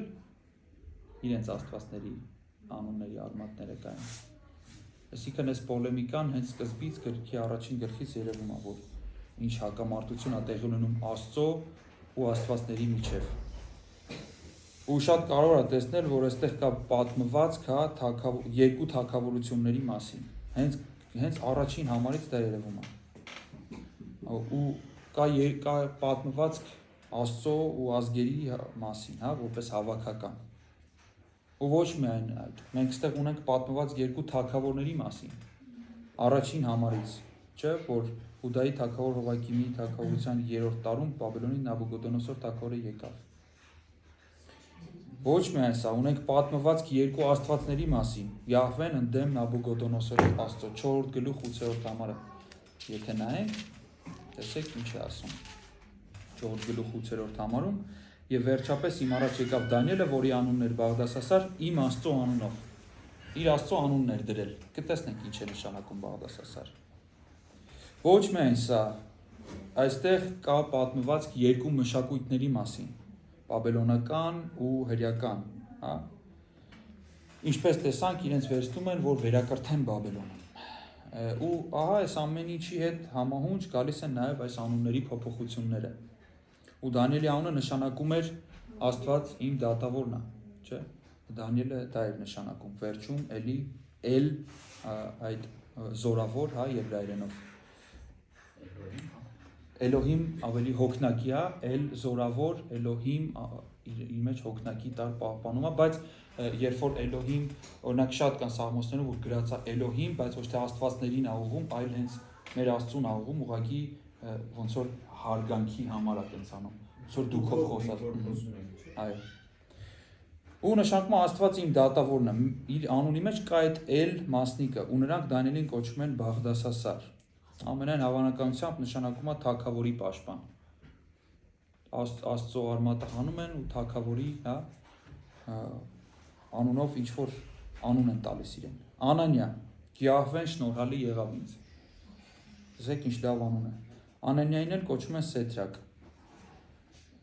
իրենց աստվածների անունների արմատները կային։ Այսինքն այս պոլեմիկան հենց սկզբից գրքի առաջին գլխից երևում է, որ ինչ հակամարտություն է տեղի ունենում Աստծո ու աստվածների միջև։ Ու շատ կարող է տեսնել, որ այստեղ կա պատմվածք, հա, երկու թագավորությունների մասին։ Հենց առաջին համարից դա երևում է։ Ու կա պատմվածք Աստծո ու ազգերի մասին, հա, որպես հավաքական։ Ու ոչ միայն այդ։ Մենք այստեղ ունենք պատմված երկու թագավորների մասին։ Առաջին համարից, չէ, որ Հուդայի թագավոր Հովակիմի թագավորության 3-րդ տարում Բաբելոնի Նաբուկոդոնոսոր թագավորը եկավ։ Ոչ միայն սա, ունենք պատմվածք երկու աստվածների մասին։ Յահվեն ընդդեմ Նաբուկոդոնոսորի Աստծո 4-րդ գլուխ 8-րդ համարը։ Եթե նայենք, տեսեք ինչ է ասում։ 4-րդ գլուխ 8-րդ համարում եւ վերջապես իմ առաջ եկավ Դանիելը, որի անունն էր Բաղդասասար, իմ Աստծո անունով։ Իր Աստծո անունն էր դրել։ Կտեսնենք ինչ է նշանակում Բաղդասասար։ Ոչ միայն սա, այստեղ կա պատմվածք երկու մշակույթների մասին, բաբելոնական ու հրեական, հա։ Ինչպես տեսանք, իրենց վերցնում են, որ վերակրթեն Բաբելոնը։ Ու ահա այս ամեն ինչի հետ համահունչ գալիս են նաև այս անունների փոփոխությունները։ Ու Դանիելի անունը նշանակում էր Աստված իմ դատավորն է, չէ՞։ Դանիելը դա էր նշանակում, վերջում էլի էլ այդ զորավոր, հա, եբրայերենով։ Էլոհիմ ավելի հոգնակի է, էլ զորավոր, Էլոհիմ իր մեջ հոգնակի տար պահպանում է, բայց երբ որ Էլոհիմ, օրինակ շատ կան սաղմոսներում, որ գրած է Էլոհիմ, բայց ոչ թե աստվածներին է ուղղում, այլ հենց մեր Աստծուն է ուղղում, ուղղակի ոնց որ հարգանքի համար է տենց անում, ոնց որ դուքով խոսած։ Այո։ Ու նշանակում է Աստված իմ դատավորն է, իր անունի մեջ կա այդ էլ մասնիկը, ու նրանք Դանիելին կոչում են Բաղդասասար։ Ամենայն հավանականությամբ նշանակում է թագավորի պաշտպան։ Աստծո արմատը հանում են ու թագավորի, հա, անունով ինչ որ անուն են տալիս իրեն։ Անանիա, Յահվեն շնորհալի եղավ ինձ։ Տեսեք ինչ լավ անուն է։ Անանիային էլ կոչում են Սեթրակ,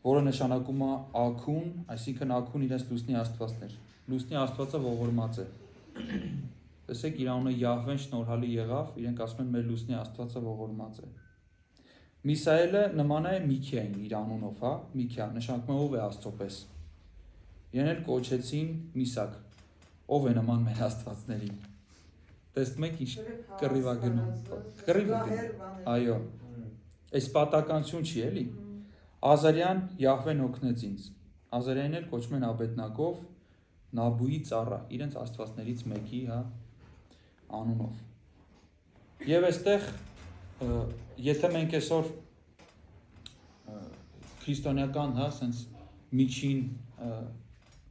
որը նշանակում է Աքուն, այսինքն Աքուն իրենց լուսնի աստվածներ։ Լուսնի աստվածը ողորմած է։ Տեսեք իր անունը Յահվեն շնորհալի եղավ, իրենք ասում են մեր լուսնի աստվածը ողորմած է։ Միսաելը նման է Միքիային իր անունով, հա, Միքիա, նշանակում է ով է Աստծո պես։ Իրեն էլ կոչեցին Միսակ, ով է նման մեր աստվածներին։ Տեսնում եք ինչ կռիվ է գնում։ Կռիվ է գնում։ Այո։ Այս պատականություն չի էլի։ Ազարյան Յահվեն օգնեց ինձ։ Ազարյանին էլ կոչում են Աբեդնագով, Նաբուի ծառա, իրենց աստվածներից մեկի, հա, անունով։ Եվ այստեղ, եթե մենք այսօր քրիստոնեական, հա, սենց միջին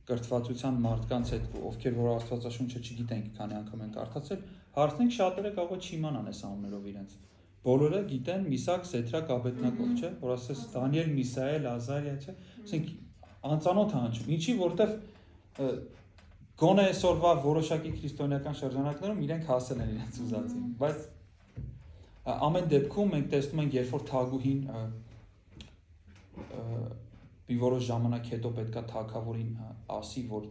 կրթվածության մարդկանց հետ, ովքեր որ Աստվածաշունչը չգիտենք, քանի անգամ են կարդացել, հարցնենք շատերը կարող է չիմանան այս անուններով իրենց։ Բոլորը գիտեն Միսակ, Սեթրակ, Աբեդնագով, չէ՞, որ ասես Դանիել, Միսաել, Ազարիա, չէ՞, ասենք անծանոթ հնչում։ Ինչի, որտեվ գոնե այսօրվա որոշակի քրիստոնեական շրջանակներում իրենք հասել են իրենց ուզածին, բայց ամեն դեպքում մենք տեսնում ենք, երբ որ թագուհին մի որոշ ժամանակ հետո պետքա թագավորին ասի, որ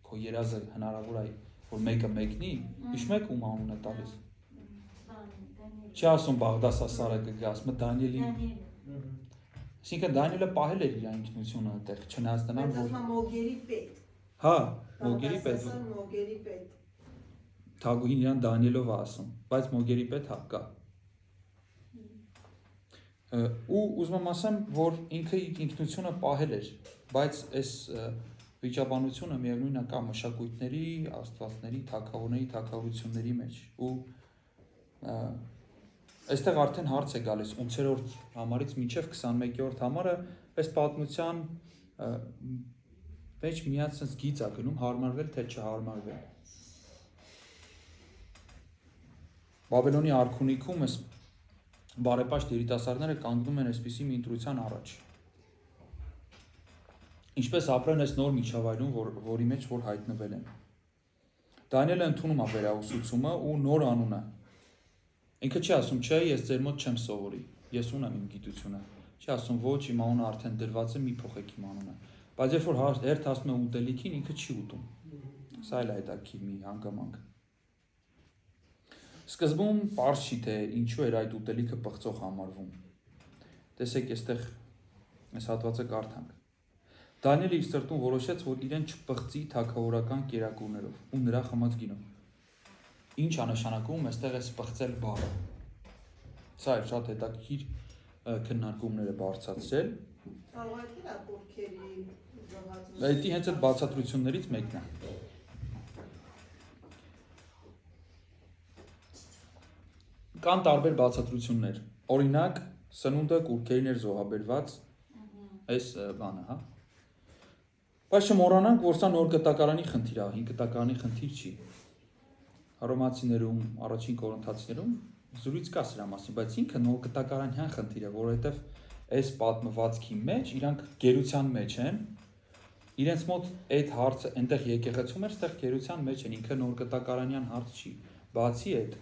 քո երազը հնարավոր է, որ մեկը մեկնի, հիշում եք ում անունը տալիս։ Չի ասում Բաղդասասարը կգա, ասում է Դանիելի։ Այսինքն Դանիելը պահել էր իր ինքնությունը այդտեղ, չնայած նրան, որ Մոգերի պետ։ Հա, Մոգերի պետ։ Մոգերի պետ։ Թագուհին իրան Դանիելով է ասում, բայց Մոգերի պետ հա կա։ Ու ուզում եմ ասեմ, որ ինքը ինքնությունը պահել էր, բայց այս վիճաբանությունը միևնույնն է կա մշակույթների, աստվածների, թագավորների, թագավորությունների մեջ ու այստեղ արդեն հարց է գալիս 8-րդ համարից մինչև 21-րդ համարը այս պատմության մեջ միած sense գիծ է գնում հարմարվել թե չհարմարվել։ Բաբելոնի արքունիքում այս բարեպաշտ երիտասարդները կանգնում են այսպիսի մի ընտրության առաջ։ Ինչպես ապրեն այս նոր միջավայրում, որի մեջ որ հայտնվել են։ Դանիելը ընդունում է վերահուսությունը ու նոր անունը։ Ինքը չի ասում, չէ, ես ձեր մոտ չեմ սովորի, ես ունեմ իմ գիտությունը։ Չի ասում, ոչ, իմ անունը արդեն դրված է, մի փոխեք իմ անունը։ Բայց երբ որ հերթ ասում է ուտելիքին, ինքը չի ուտում։ Սա էլ է հետաքրքիր մի հանգամանք։ Սկզբում պարզ չի, թե ինչու էր այդ ուտելիքը պղծող համարվում։ Տեսեք, այստեղ այս հատվածը կարդանք։ Դանիելը իր սրտում որոշեց, որ իրեն չպղծի թագավորական կերակուրներով ու նրա խմած գինով։ Ինչ է նշանակում այստեղ է սպղծել բառը։ Սա է շատ հետաքրքիր քննարկումներ է բարձրացրել։ Դա հենց այդ բացատրություններից մեկն է։ Կան տարբեր բացատրություններ։ Օրինակ, սնունդը կուրքերին էր զոհաբերված այս բանը, հա։ Բայց չմոռանանք, որ սա նոր գտակարանի խնդիր է, հին գտակարանի խնդիր չի։ Հռոմացիներում, առաջին կորինթացիներում զրույց կա սրա մասին, բայց ինքը նոր գտակարանյան խնդիր է, որովհետև այս պատմվածքի մեջ իրանք գերության մեջ են, իրենց մոտ այդ հարցը այնտեղ եկեղեցում էր, այստեղ գերության մեջ են, ինքը նոր գտակարանյան հարց չի։ Բացի այդ,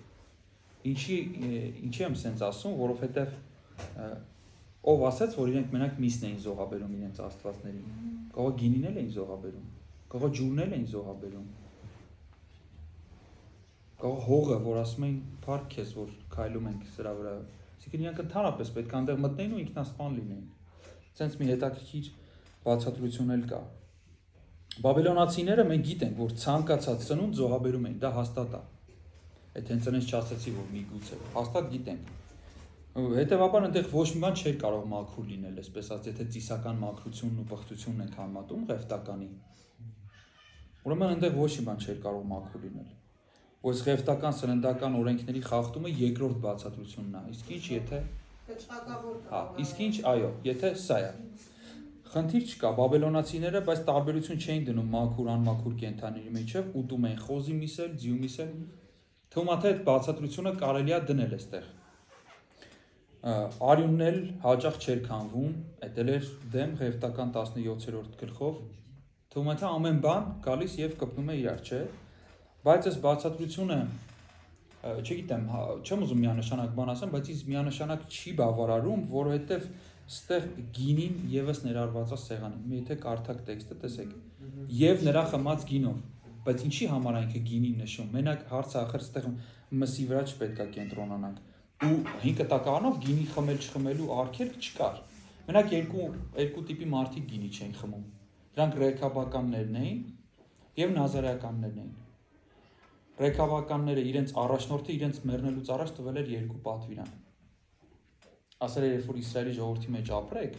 ինչի եմ սենց ասում, որովհետև ով ասաց, որ իրենք մենակ միսն էին զոհաբերում իրենց աստվածներին, կողը գինին էլ էին զոհաբերում, կողը ջուրն էլ էին զոհաբերում, կողը հողը, որ ասում էին փառք քեզ, որ քայլում ենք սրա վրա, այսինքն իրանք ընդհանրապես պետք է այնտեղ մտնեին ու ինքնասպան լինեին։ Սենց մի հետաքրքիր բացատրություն էլ կա։ Բաբելոնացիները մենք գիտենք, որ ցանկացած սնունդ զոհաբերում էին, դա հաստատ է։ Այդ հենց այնպես չասացի, որ միգուցե, հաստատ գիտենք։ Հետևաբար այնտեղ ոչ մի բան չէր կարող մաքուր լինել, այսպես ասած, եթե ծիսական մաքրությունն ու պղծությունն ենք համատում ղևտականի։ Ուրեմն այնտեղ ոչ մի բան չէր կարող մաքուր լինել։ Ոս ղևտական սննդական օրենքների խախտումը երկրորդ բացատրությունն է։ Իսկ ինչ եթե Հա, իսկ ինչ, այո, եթե սա է։ Խնդիր չկա, բաբելոնացիները, բայց տարբերություն չէին դնում մաքուր անմաքուր կենդանիների միջև, ուտում էին խոզի միսել, ձիու միսել։ Թվում է թե այդ բացատրությունը կարելի է դնել այստեղ։ Արյունն էլ հաճախ չէր քանվում, այդ էլ էր դեմ ղևտական 17-րդ գլխով։ Թվում է թե ամեն բան գալիս եւ կպնում է իրար, չէ։ Բայց այս բացատրությունը, չգիտեմ, չեմ ուզում միանշանակ բան ասեմ, բայց ինձ միանշանակ չի բավարարում, որովհետեւ ստեղ գինին եւս ներառված է սեղանին։ Մի եթե կարդակ տեքստը, տեսեք։ Եվ նրա խմած գինով, բայց ինչի համար այնքը գինին նշում։ Մենակ հարցը ախր ստեղ մսի վրա չպետք է կենտրոնանանք։ Ու 5 տականով գինի խմել չխմելու արգելք չկար։ Մենակ երկու տիպի մարդիկ գինի չէին խմում։ Դրանք ռեքաբականներն էին եւ նազարեականներն էին։ Ռեքաբականները իրենց առաջնորդը իրենց մեռնելուց առաջ տվել էր 2 պատվիրան։ Ասել էր, երբ որ Իսրայելի ժողովրդի մեջ ապրեք,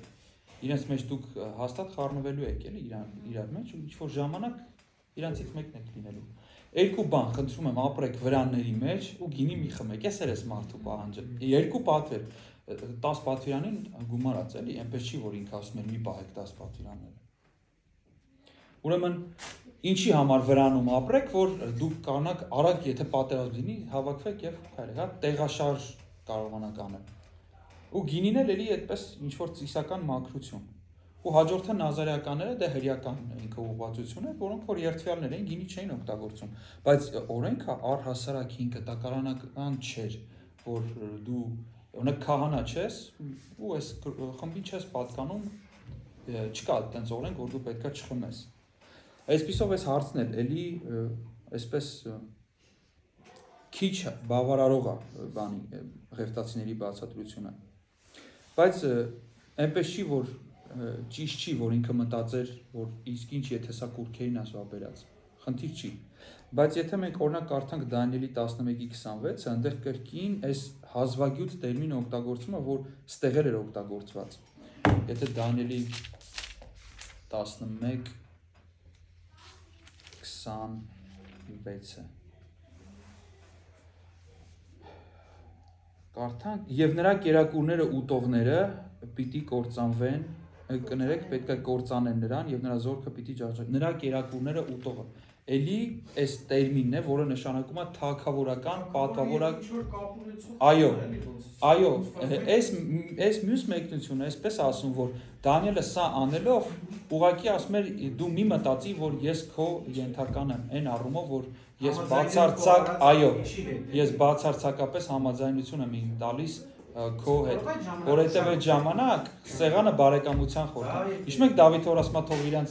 իրենց մեջ դուք հաստատ խառնվելու եք, էլի իրար մեջ ու ինչ-որ ժամանակ իրանցից մեկն եք լինելու։ 2 բան, խնդրում եմ, ապրեք վրանների մեջ ու գինի մի խմեք, ես էր ես մարդու պահանջը։ 2 պատվեր, 10 պատվիրանին գումարած, էլի, այնպես չի, որ ինքը ասում էր մի պահեք 10 պատվիրանները։ Ուրեմն ինչի համար վրանում ապրեք, որ դուք կանաք արագ, եթե պատերազմ լինի, հավաքվեք եւ քայլեք, հա, տեղաշարժ կարողանաք անել։ Ու գինին էլ էլի այդպես ինչ որ ծիսական մաքրություն։ Ու հաջորդը նազարեականները դա հրեական ինքը ուղղվածություն է, որոնք որ երթվյալներ էին, գինի չէին օգտագործում, բայց օրենքը առհասարակ 5 տակարանական չէր, որ դու օրինակ քահանա ես ու այս խմբին ես պատկանում, չկա այդպես օրենք, որ դու պետքա չխմես։ Այսպիսով այս հարցն էլ էլի այսպես քիչ բավարարող է բանի ղևտացիների բացատրությունը։ Բայց այնպես չի, որ ճիշտ չի, որ ինքը մտածեր, որ իսկ ինչ եթե սա կուրքերին ասվաբերած, խնդիր չի։ Բայց եթե մենք օրինակ կարդանք Դանիելի 11:26, այնտեղ կրկին այս հազվագյուտ տերմինը օգտագործվում է, որ ստեղել էր օգտագործված։ Եթե Դանիելի 11:26-ը կարդանք, եւ նրա կերակուրները ուտողները պիտի կործանվեն, կներեք, պետք է կործանեն նրան եւ նրա զորքը պիտի ջախջախ։ Նրա կերակուրները ուտողը։ Էլի այս տերմինն է, որը նշանակում է թագավորական, պատվավորական։ Այո, այս մյուս մեկնությունը այսպես ասում, որ Դանիելը սա անելով ուղղակի ասում էր դու մի մտածի, որ ես քո ենթական եմ, այն առումով, որ ես բացարձակ, այո, ես բացարձակապես համաձայնություն եմ տալիս քո հետ, որովհետև այդ ժամանակ սեղանը բարեկամության խորհուրդ է։ Հիշում եք Դավիթը որ ասում է թող իրանց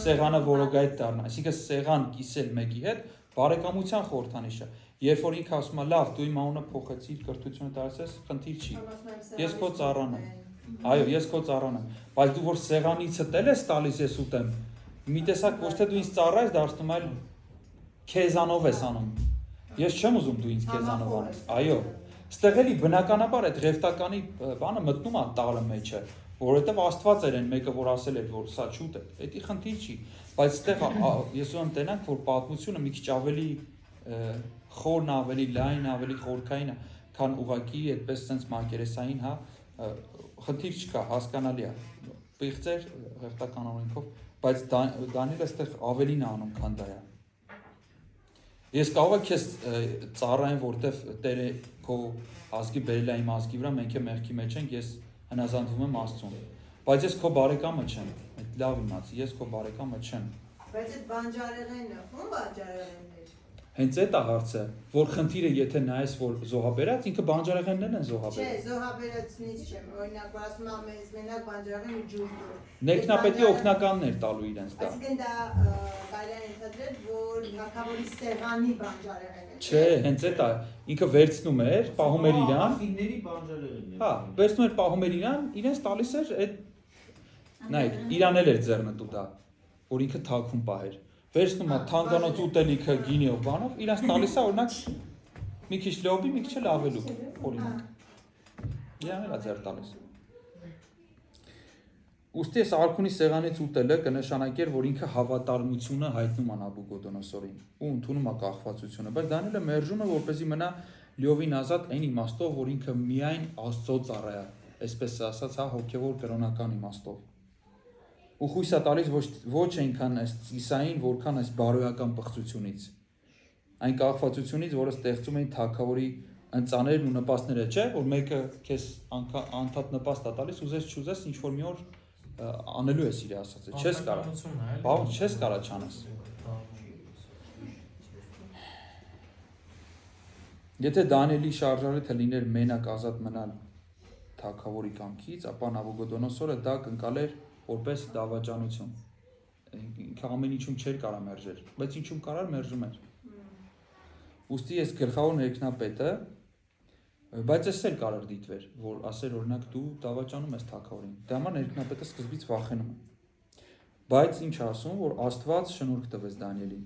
սեղանը որոգայթ դառնա, այսինքն սեղան կիսել մեկի հետ բարեկամության խորհրդանիշը։ Երբ որ ինքը ասում է լավ, դու իմ անունը փոխեցիր, կրթությունը տարածես, խնդիր չի։ Ես քո ծառան եմ։ Այո, ես քո ծառան եմ, բայց դու որ սեղանիցը տել ես տալիս ես ուտեմ, մի տեսակ ոչ թե դու ինձ ծառա ես դարձնում, այլ քեզանով ես անում։ Ես չեմ ուզում դու ինձ քեզանով անես։ Այո։ Ստեղ էլի բնականաբար այդ ղևտականի բանը մտնում է տալը մեջը, որովհետև Աստված էր այն մեկը, որ ասել էր, որ սա չուտ է։ Դա խնդիր չի, բայց ստեղ ես ուզում տենանք, որ պատմությունը մի քիչ ավելի խորն, ավելի լայն, ավելի խորքային է, քան ուղակի այդպես sense մակերեսային, հա, խնդիր չկա, հասկանալի է։ Պիղծեր ղևտական օրենքով, բայց Դանիելը այստեղ ավելին է անում, քան դա է։ Ես կարող եմ քեզ ծառայեմ, որտեվ Տերը քո ազգի բերել է իմ ազգի վրա, մենք մեղքի մեջ ենք, ես հնազանդվում եմ Աստծուն։ Բայց ես քո բարեկամը չեմ, այդ լավ իմաց, ես քո բարեկամը չեմ։ Բայց այդ բանջարեղենը, ո՞ւմ բանջարեղենն էր։ Հենց այդ է հարցը, որ խնդիրը եթե նայես, որ զոհաբերած, ինքը բանջարեղեններն են զոհաբերած։ Չէ, զոհաբերածնից չեմ, օրինակ ասում եմ մեզ մենակ բանջարեղեն ու ջուր։ Ներքնապետի օգնականներ տալու իրենց դա։ Այսինքն դա կարելի է ընդհանրել, որ թագավորի սեղանի բանջարեղենը։ Չէ, հենց այդ է, ինքը վերցնում էր, պահում էր իրան։ Աղիների բանջարեղենն է։ Հա, վերցնում էր, պահում էր իրան, իրենց տալիս էր այդ նայեք, իրան էլ էր ձեռնտու դա, որ ինքը թաքուն պահեր։ Վերցնում է թանկանոց ուտելիքը գինիով բանով, իրանց տալիս է օրինակ մի քիչ լոբի, մի քիչ էլ ավելուկ, օրինակ։ Իրան էլ է ձեռ տալիս։ Ուստի այս արքունի սեղանից ուտելը կնշանակեր, որ ինքը հավատարմությունը հայտնում է Նաբուկոդոնոսորին ու ընդունում է կախվածությունը, բայց Դանիելը մերժում է, որպեսզի մնա լիովին ազատ այն իմաստով, որ ինքը միայն Աստծո ծառա է, այսպես ասած, հա, հոգևոր կրոնական իմաստով։ Ու խույս է տալիս ոչ այնքան այս Իսային, որքան այս բարոյական պղծությունից։ Այն կախվածությունից, որը ստեղծում էին թագավորի ընծաներն ու նպաստները, չէ, որ մեկը քեզ անդադ նպաստ է տալիս, ուզես չուզես ինչ որ մի օր անելու ես իր ասածը, չես կարա։ Բավական չես կարա չանես։ Եթե Դանիելի շարժարիթը լիներ մենակ ազատ մնալ թագավորի կամքից, ապա Նաբուկոդոնոսորը դա կընկալեր որպես դավաճանություն։ Ինքը ամեն ինչում չէր կարա մերժել, բայց ինչում կարար մերժում էր։ Ուստի ես գլխավոր ներքնապետը, բայց ես էլ կարար դիտվեր, որ ասեր օրինակ դու դավաճանում ես թագավորին։ Դա համար ներքնապետը սկզբից վախենում է։ Բայց ինչ ասում, որ Աստված շնորհք տվեց Դանիելին։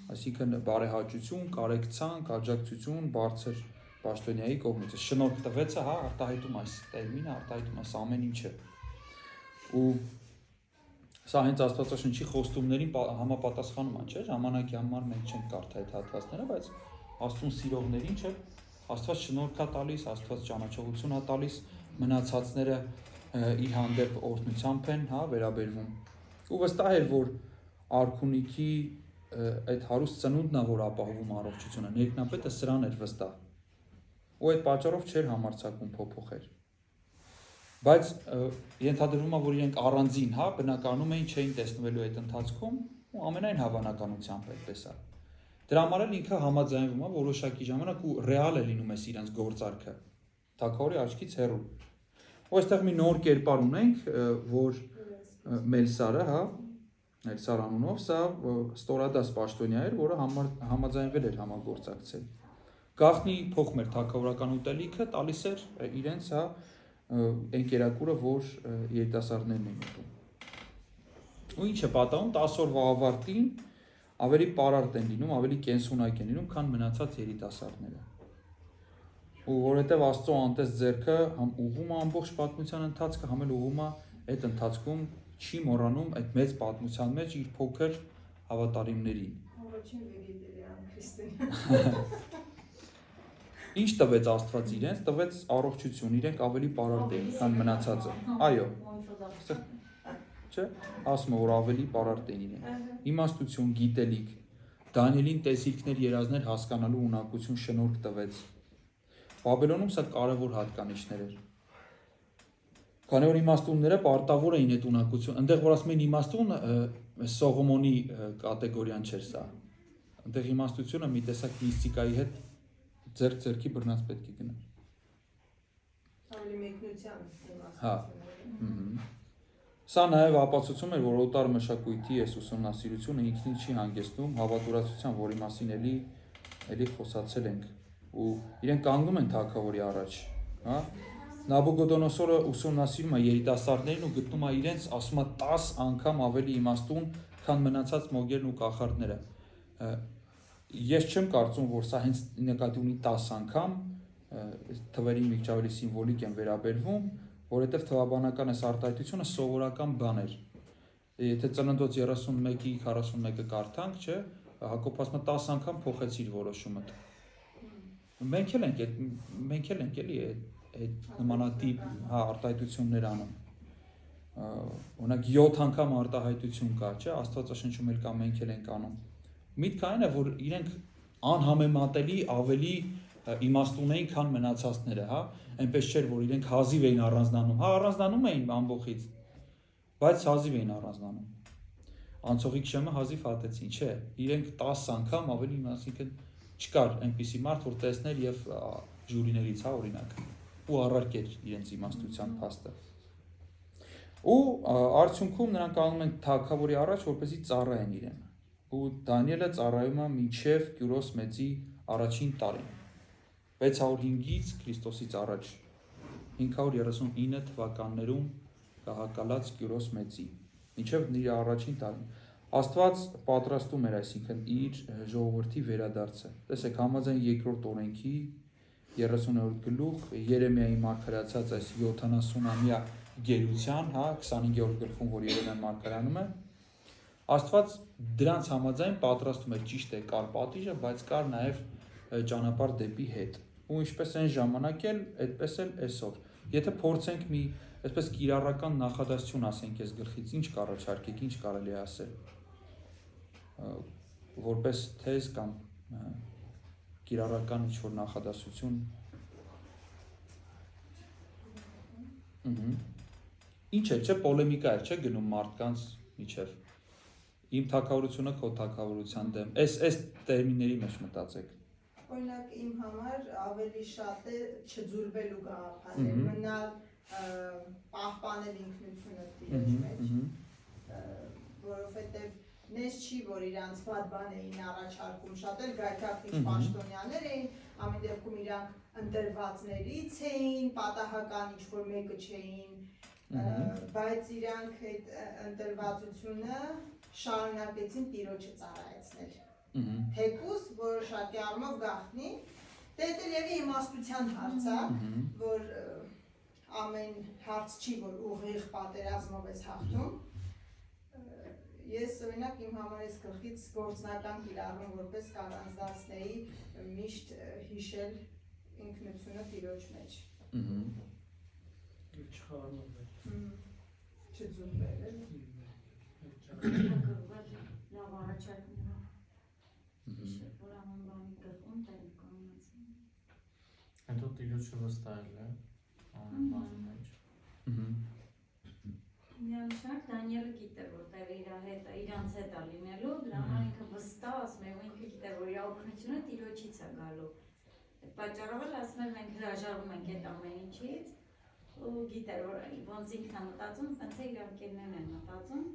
Այսինքն բարեհաճություն, կարեկցանք, աջակցություն, բարձր պաշտոնյայի կողմից։ Շնորհք տվեցը, հա, արտահայտում այս տերմինը, արտահայտում այս ամեն ինչը։ Ու սա հենց Աստվածաշնչի խոստումներին համապատասխանում է, չէ՞, ժամանակի համար մենք չենք կարդա այդ հատվածները, բայց Աստծուն սիրողներին, չէ՞, Աստված շնորհք է տալիս, Աստված ճանաչողություն է տալիս, մնացածները իր հանդեպ օրհնությամբ են, հա, վերաբերվում։ Ու վստահ էր, որ արքունիքի այդ հարուստ ծնունդն է, որ ապահովում առողջությունը, ներքնապետը սրան էր վստահ։ Ու այդ պատճառով չէր համարձակում փոփոխել։ Բայց ենթադրվում է, որ իրենք առանձին, հա, բնականում էին, չէին տեսնվելու այդ ընթացքում ու ամենայն հավանականությամբ այդպես է։ Դրա համար էլ ինքը համաձայնվում է որոշակի ժամանակ ու ռեալ է լինում է իրենց գործարքը թագավորի աչքից հեռու։ Ու այստեղ մի նոր կերպար ունենք, որ Մելսարը, հա, Մելսար անունով, սա ստորադաս պաշտոնյա էր, որը համաձայնվել էր համագործակցել։ Գաղտնի փոխում էր թագավորական ուտելիքը, տալիս էր իրենց, հա, այն կերակուրը, որ երիտասարդներն էին ուտում։ Ու ինչ է պատահում 10 օրվա ավարտին ավելի պարարտ են լինում, ավելի կենսունակ են լինում, քան մնացած երիտասարդները։ Ու որովհետև Աստծո անտես ձեռքը համ ուղղում է ամբողջ պատմության ընթացքը, համ էլ ուղղում է այդ ընթացքում չի մոռանում այդ մեծ պատմության մեջ իր փոքր հավատարիմներին։ Առաջին վեգետարիան քրիստոնյա։ Ինչ տվեց Աստված իրենց, տվեց առողջություն, իրենք ավելի պարարտ էին, քան մնացածը։ Այո։ Չէ՞, ասում որ ավելի պարարտ էին իրենք։ Իմաստություն, գիտելիք, Դանիելին տեսիլքներ, երազներ հասկանալու ունակություն շնորհք տվեց։ Բաբելոնում սա կարևոր հատկանիշներ էր։ Քանի որ իմաստունները պարտավոր էին այդ ունակություն, այնտեղ որ ասում են իմաստուն, Սողոմոնի կատեգորիան չէր սա։ Այնտեղ իմաստությունը մի տեսակ միստիկայի հետ ձեռքի բռնած պետք է գնար։ Ավելի մեկնության իմաստություն։ Հա։ Սա նաև ապացուցում էր, որ օտար մշակույթի այս ուսումնասիրությունը ինքնին չի հանգեցնում հավատուրացության, որի մասին էլի խոսացել ենք, ու իրենք կանգնում են թագավորի առաջ, հա, Նաբուկոդոնոսորը ուսումնասիրում է երիտասարդներին ու գտնում է իրենց, ասում է 10 անգամ ավելի իմաստուն, քան մնացած մոգերն ու կախարդները։ Ես չեմ կարծում, որ սա հենց նկատի ունի 10 անգամ, թվերի մի քիչ ավելի սիմվոլիկ են վերաբերվում, որովհետև թվաբանական այս արտահայտությունը սովորական բան էր։ Եթե Ծննդոց 31-ի 41-ը կարդանք, չէ, Հակոբ ասում է 10 անգամ փոխեցիր որոշումդ։ Մենք էլ ենք էլի այդ նմանատիպ արտահայտություններ անում։ Օրինակ 7 անգամ արտահայտություն կա, չէ, Աստվածաշնչում էլ կա, մենք էլ ենք անում։ Միտքը այն է, որ իրենք անհամեմատելի ավելի իմաստուն էին, քան մնացածները, հա, այնպես չէր, որ իրենք հազիվ էին առանձնանում, հա, առանձնանում էին ամբողից, բայց հազիվ էին առանձնանում։ Անցողիկ Շեմը հազիվ հատեցին, չէ, իրենք 10 անգամ ավելի, այսինքն չկար այնպիսի մարդ, որ տեսներ եւ ժյուրիներից, հա, օրինակ, ու առարկեր իրենց իմաստության փաստը։ Ու արդյունքում նրանք անում են թագավորի առաջ, որպեսզի ծառայեն իրեն։ Ու Դանիելը ծառայում է մինչև Կյուրոս մեծի առաջին տարին 605-ից Քրիստոսից առաջ 539 թվականներում գահակալած Կյուրոս մեծի մինչև իր առաջին տարին Աստված պատրաստում էր, այսինքն իր ժողովրդի վերադարձը։ Տեսեք, համաձայն երկրորդ օրենքի 30-րդ գլուխ Երեմիայի մարգարացած այս 70-ամյա գերության, հա, 25-րդ գլխում, որ Երեմիան մարգարանում է, Աստված դրանց համաձայն պատրաստում էր, ճիշտ է, կար պատիժը, բայց կար նաև ճանապարհ դեպի հետ։ Ու ինչպես այն ժամանակ էլ, այդպես էլ այսօր։ Եթե փորձենք մի այսպես կիրառական նախադասություն ասենք այս գլխից, ինչ կառաջարկեք, ինչ կարելի է ասել։ Որպես թեզ կամ կիրառական ինչ-որ նախադասություն։ Ինչ է, չէ, պոլեմիկա է, չէ, գնում մարդկանց միջև։ Իմ թագավորությունը քո թագավորության դեմ։ Այս տերմինների մեջ մտածեք։ Օրինակ իմ համար ավելի շատ է չձուլվելու գաղափարը, մնալ պահպանել ինքնությունը դիրոջ մեջ, որովհետև նես չի, որ իրանց վատ բան էին առաջարկում, շատ էլ գայթակղիչ պաշտոնյաներ էին, ամեն դեպքում իրանք ընտրվածներից էին, պատահական ինչ-որ մեկը չէին, բայց իրանք այդ ընտրվածությունը շարունակեցին տիրոջը ծառայեցնել։ Թեկուզ որոշակի առումով գաղտնի, դե երևի իմաստության հարց է, որ ամեն հարց չի, որ ուղիղ պատերազմով ես հաղթում։ Ես օրինակ իմ համար այս գլխից գործնական կիրառում որպես կառանձնացնեի միշտ հիշել ինքնությունը տիրոջ մեջ։ Չձուլվել։ Լավ առաջարկում է։ Որ ամեն բանի գլխում տեղ կանացին։ Հետո տիրոջը վստահել է ամեն բանի մեջ։ Միանշակ Դանիելը գիտեր, որտեղ իրանց հետ է լինելու, դրա համար ինքը վստահ ասում է, ինքը գիտեր, որ իր օգնությունը տիրոջից է գալու։ Այդ պատճառով էլ ասում է, մենք հրաժարվում ենք այդ ամեն ինչից, ու գիտեր, որ ոնց ինքն է մտածում, ոնց է իր անկերներն են մտածում,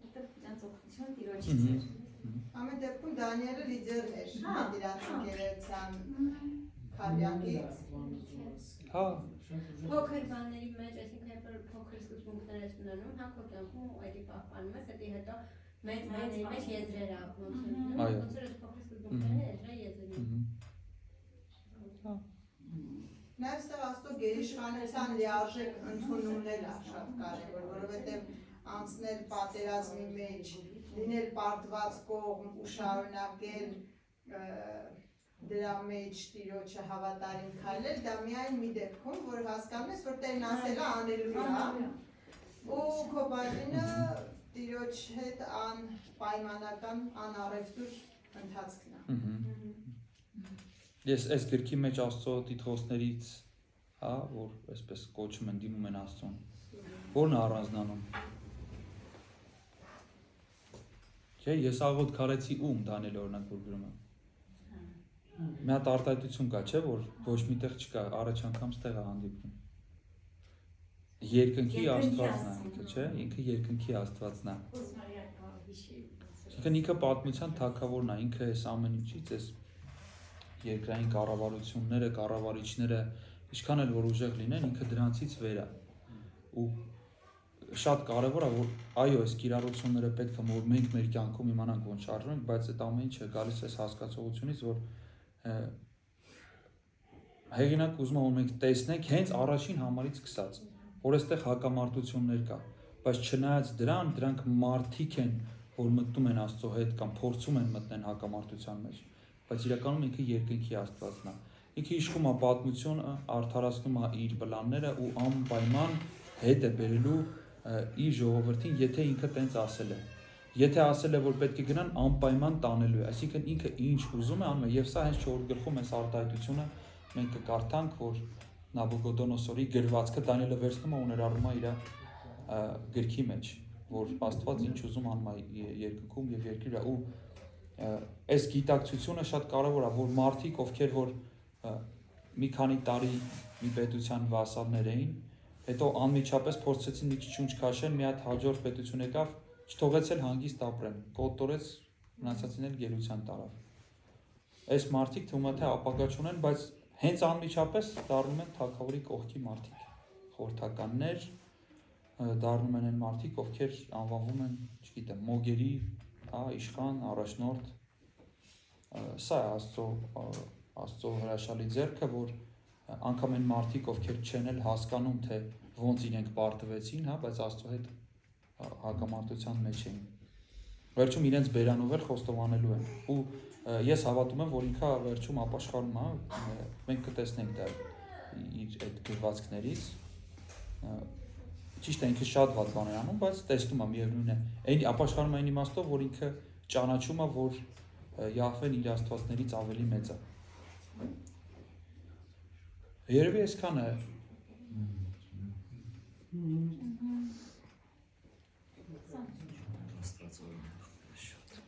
որտեղ իրանց օգնությունը տիրոջից էր։ Ամեն դեպքում Դանիելը լիդերն էր իրանց ընկերության քարյակից։ Հա, Փոքր բաների մեջ, այսինքն երբ փոքր սկզբունքներ ես ունենում, հա քո կյանքում այդի պահպանում ես, հետո մեծ բաների մեջ եզրեր ակնոցում։ Ոնց որ այդ փոքր սկզբունքները եզրը եզրին։ Նաև ստեղ աստո գերիշխանության լիարժեք ընդունումն է շատ կարևոր, որովհետև անցնել պատերազմի մեջ, լինել պարտված կողմ ու շարունակել դրա մեջ տիրոջը հավատարիմ քայլել, դա միայն մի դեպքում, որ հասկանում ես, որ Տերն ասել է անելու է, ու քո բաժինը տիրոջ հետ անպայմանական, անառևտուր ընթացքն է։ Ես այս գրքի մեջ Աստծո տիտղոսներից, հա, որ այսպես կոչում են, դիմում են Աստծուն, որն է առանձնանում։ Չէ, ես աղոտ քարեցի ում Դանիել օրինակ որ գրում է։ Մի հատ արտահայտություն կա, չէ, որ ոչ միտեղ չկա, առաջ անգամ ստեղ է հանդիպում։ Երկնքի Աստվածն է ինքը, չէ, ինքը երկնքի Աստվածն է։ Ինքը պատմության թագավորն է, ինքը այս ամեն ինչից, այս երկրային կառավարությունները, կառավարիչները, Ինչքան էլ որ ուժեղ լինեն, ինքը դրանցից վեր է։ Ու շատ կարևոր է որ այո, այս կիրառությունները պետք է որ մենք մեր կյանքում իմանանք ոնց շարժվենք, բայց այդ ամեն ինչը գալիս է հասկացողությունից, որ հեղինակ ուզում է որ մենք տեսնենք հենց առաջին համարից սկսած, որ այստեղ հակամարտություններ կա, բայց չնայած դրան, դրանք մարդիկ են, որ մտնում են Աստծո հետ կամ փորձում են մտնեն հակամարտության մեջ, բայց իրականում ինքը երկնքի Աստվածն է։ Ինքը իշխում է պատմությունը, արդարացնում է իր պլանները ու անպայման հետ է բերելու իր ժողովրդին, եթե ինքը տենց ասել է։ Եթե ասել է, որ պետք է գնան, անպայման տանելու է։ Այսինքն ինքը ինչ ուզում է անում է, եւ սա հենց 4 գլխում այս արտահայտությունը մենք կկարդանք, որ Նաբուկոդոնոսորի գրվածքը Դանիելը վերցնում է ու ներառում է իր գրքի մեջ, որ Աստված ինչ ուզում անում է երկնքում եւ երկրի վրա ու այս գիտակցությունը շատ կարեւոր է, որ մարդիկ, ովքեր որ մի քանի տարի մի պետության վասալներ էին, հետո անմիջապես փորձեցին մի քիչ շունչ քաշեն, մի հատ հաջորդ պետություն եկավ, չթողեց էլ հանգիստ ապրեն, կոտորեց, մնացածին էլ գերության տարավ։ Այս մարդիկ թվում է թե ապագա չունեն, բայց հենց անմիջապես դառնում են թագավորի կողքի մարդիկ, խորհրդականներ, դառնում են այն մարդիկ, ովքեր անվանվում են, չգիտեմ, մոգերի, իշխան, առաջնորդ։ Սա է Աստծո հրաշալի ձեռքը, որ անգամ այն մարդիկ, ովքեր չեն էլ հասկանում, թե ոնց իրենք պարտվեցին, բայց Աստծո հետ հակամարտության մեջ էին։ Վերջում իրենց բերանով էլ խոստովանելու են։ Ու ես հավատում եմ, որ ինքը վերջում ապաշխարում է, մենք կտեսնենք դա իր այդ գրվածքներից։ Ճիշտ է, ինքը շատ վատ բան է անում, բայց տեսնում է միևնույն է։ Այն ապաշխարում է այն իմաստով, որ ինքը ճանաչում է, որ Յահվեն իր աստվածներից ավելի մեծ է։ Երևի այսքան է։ Շատ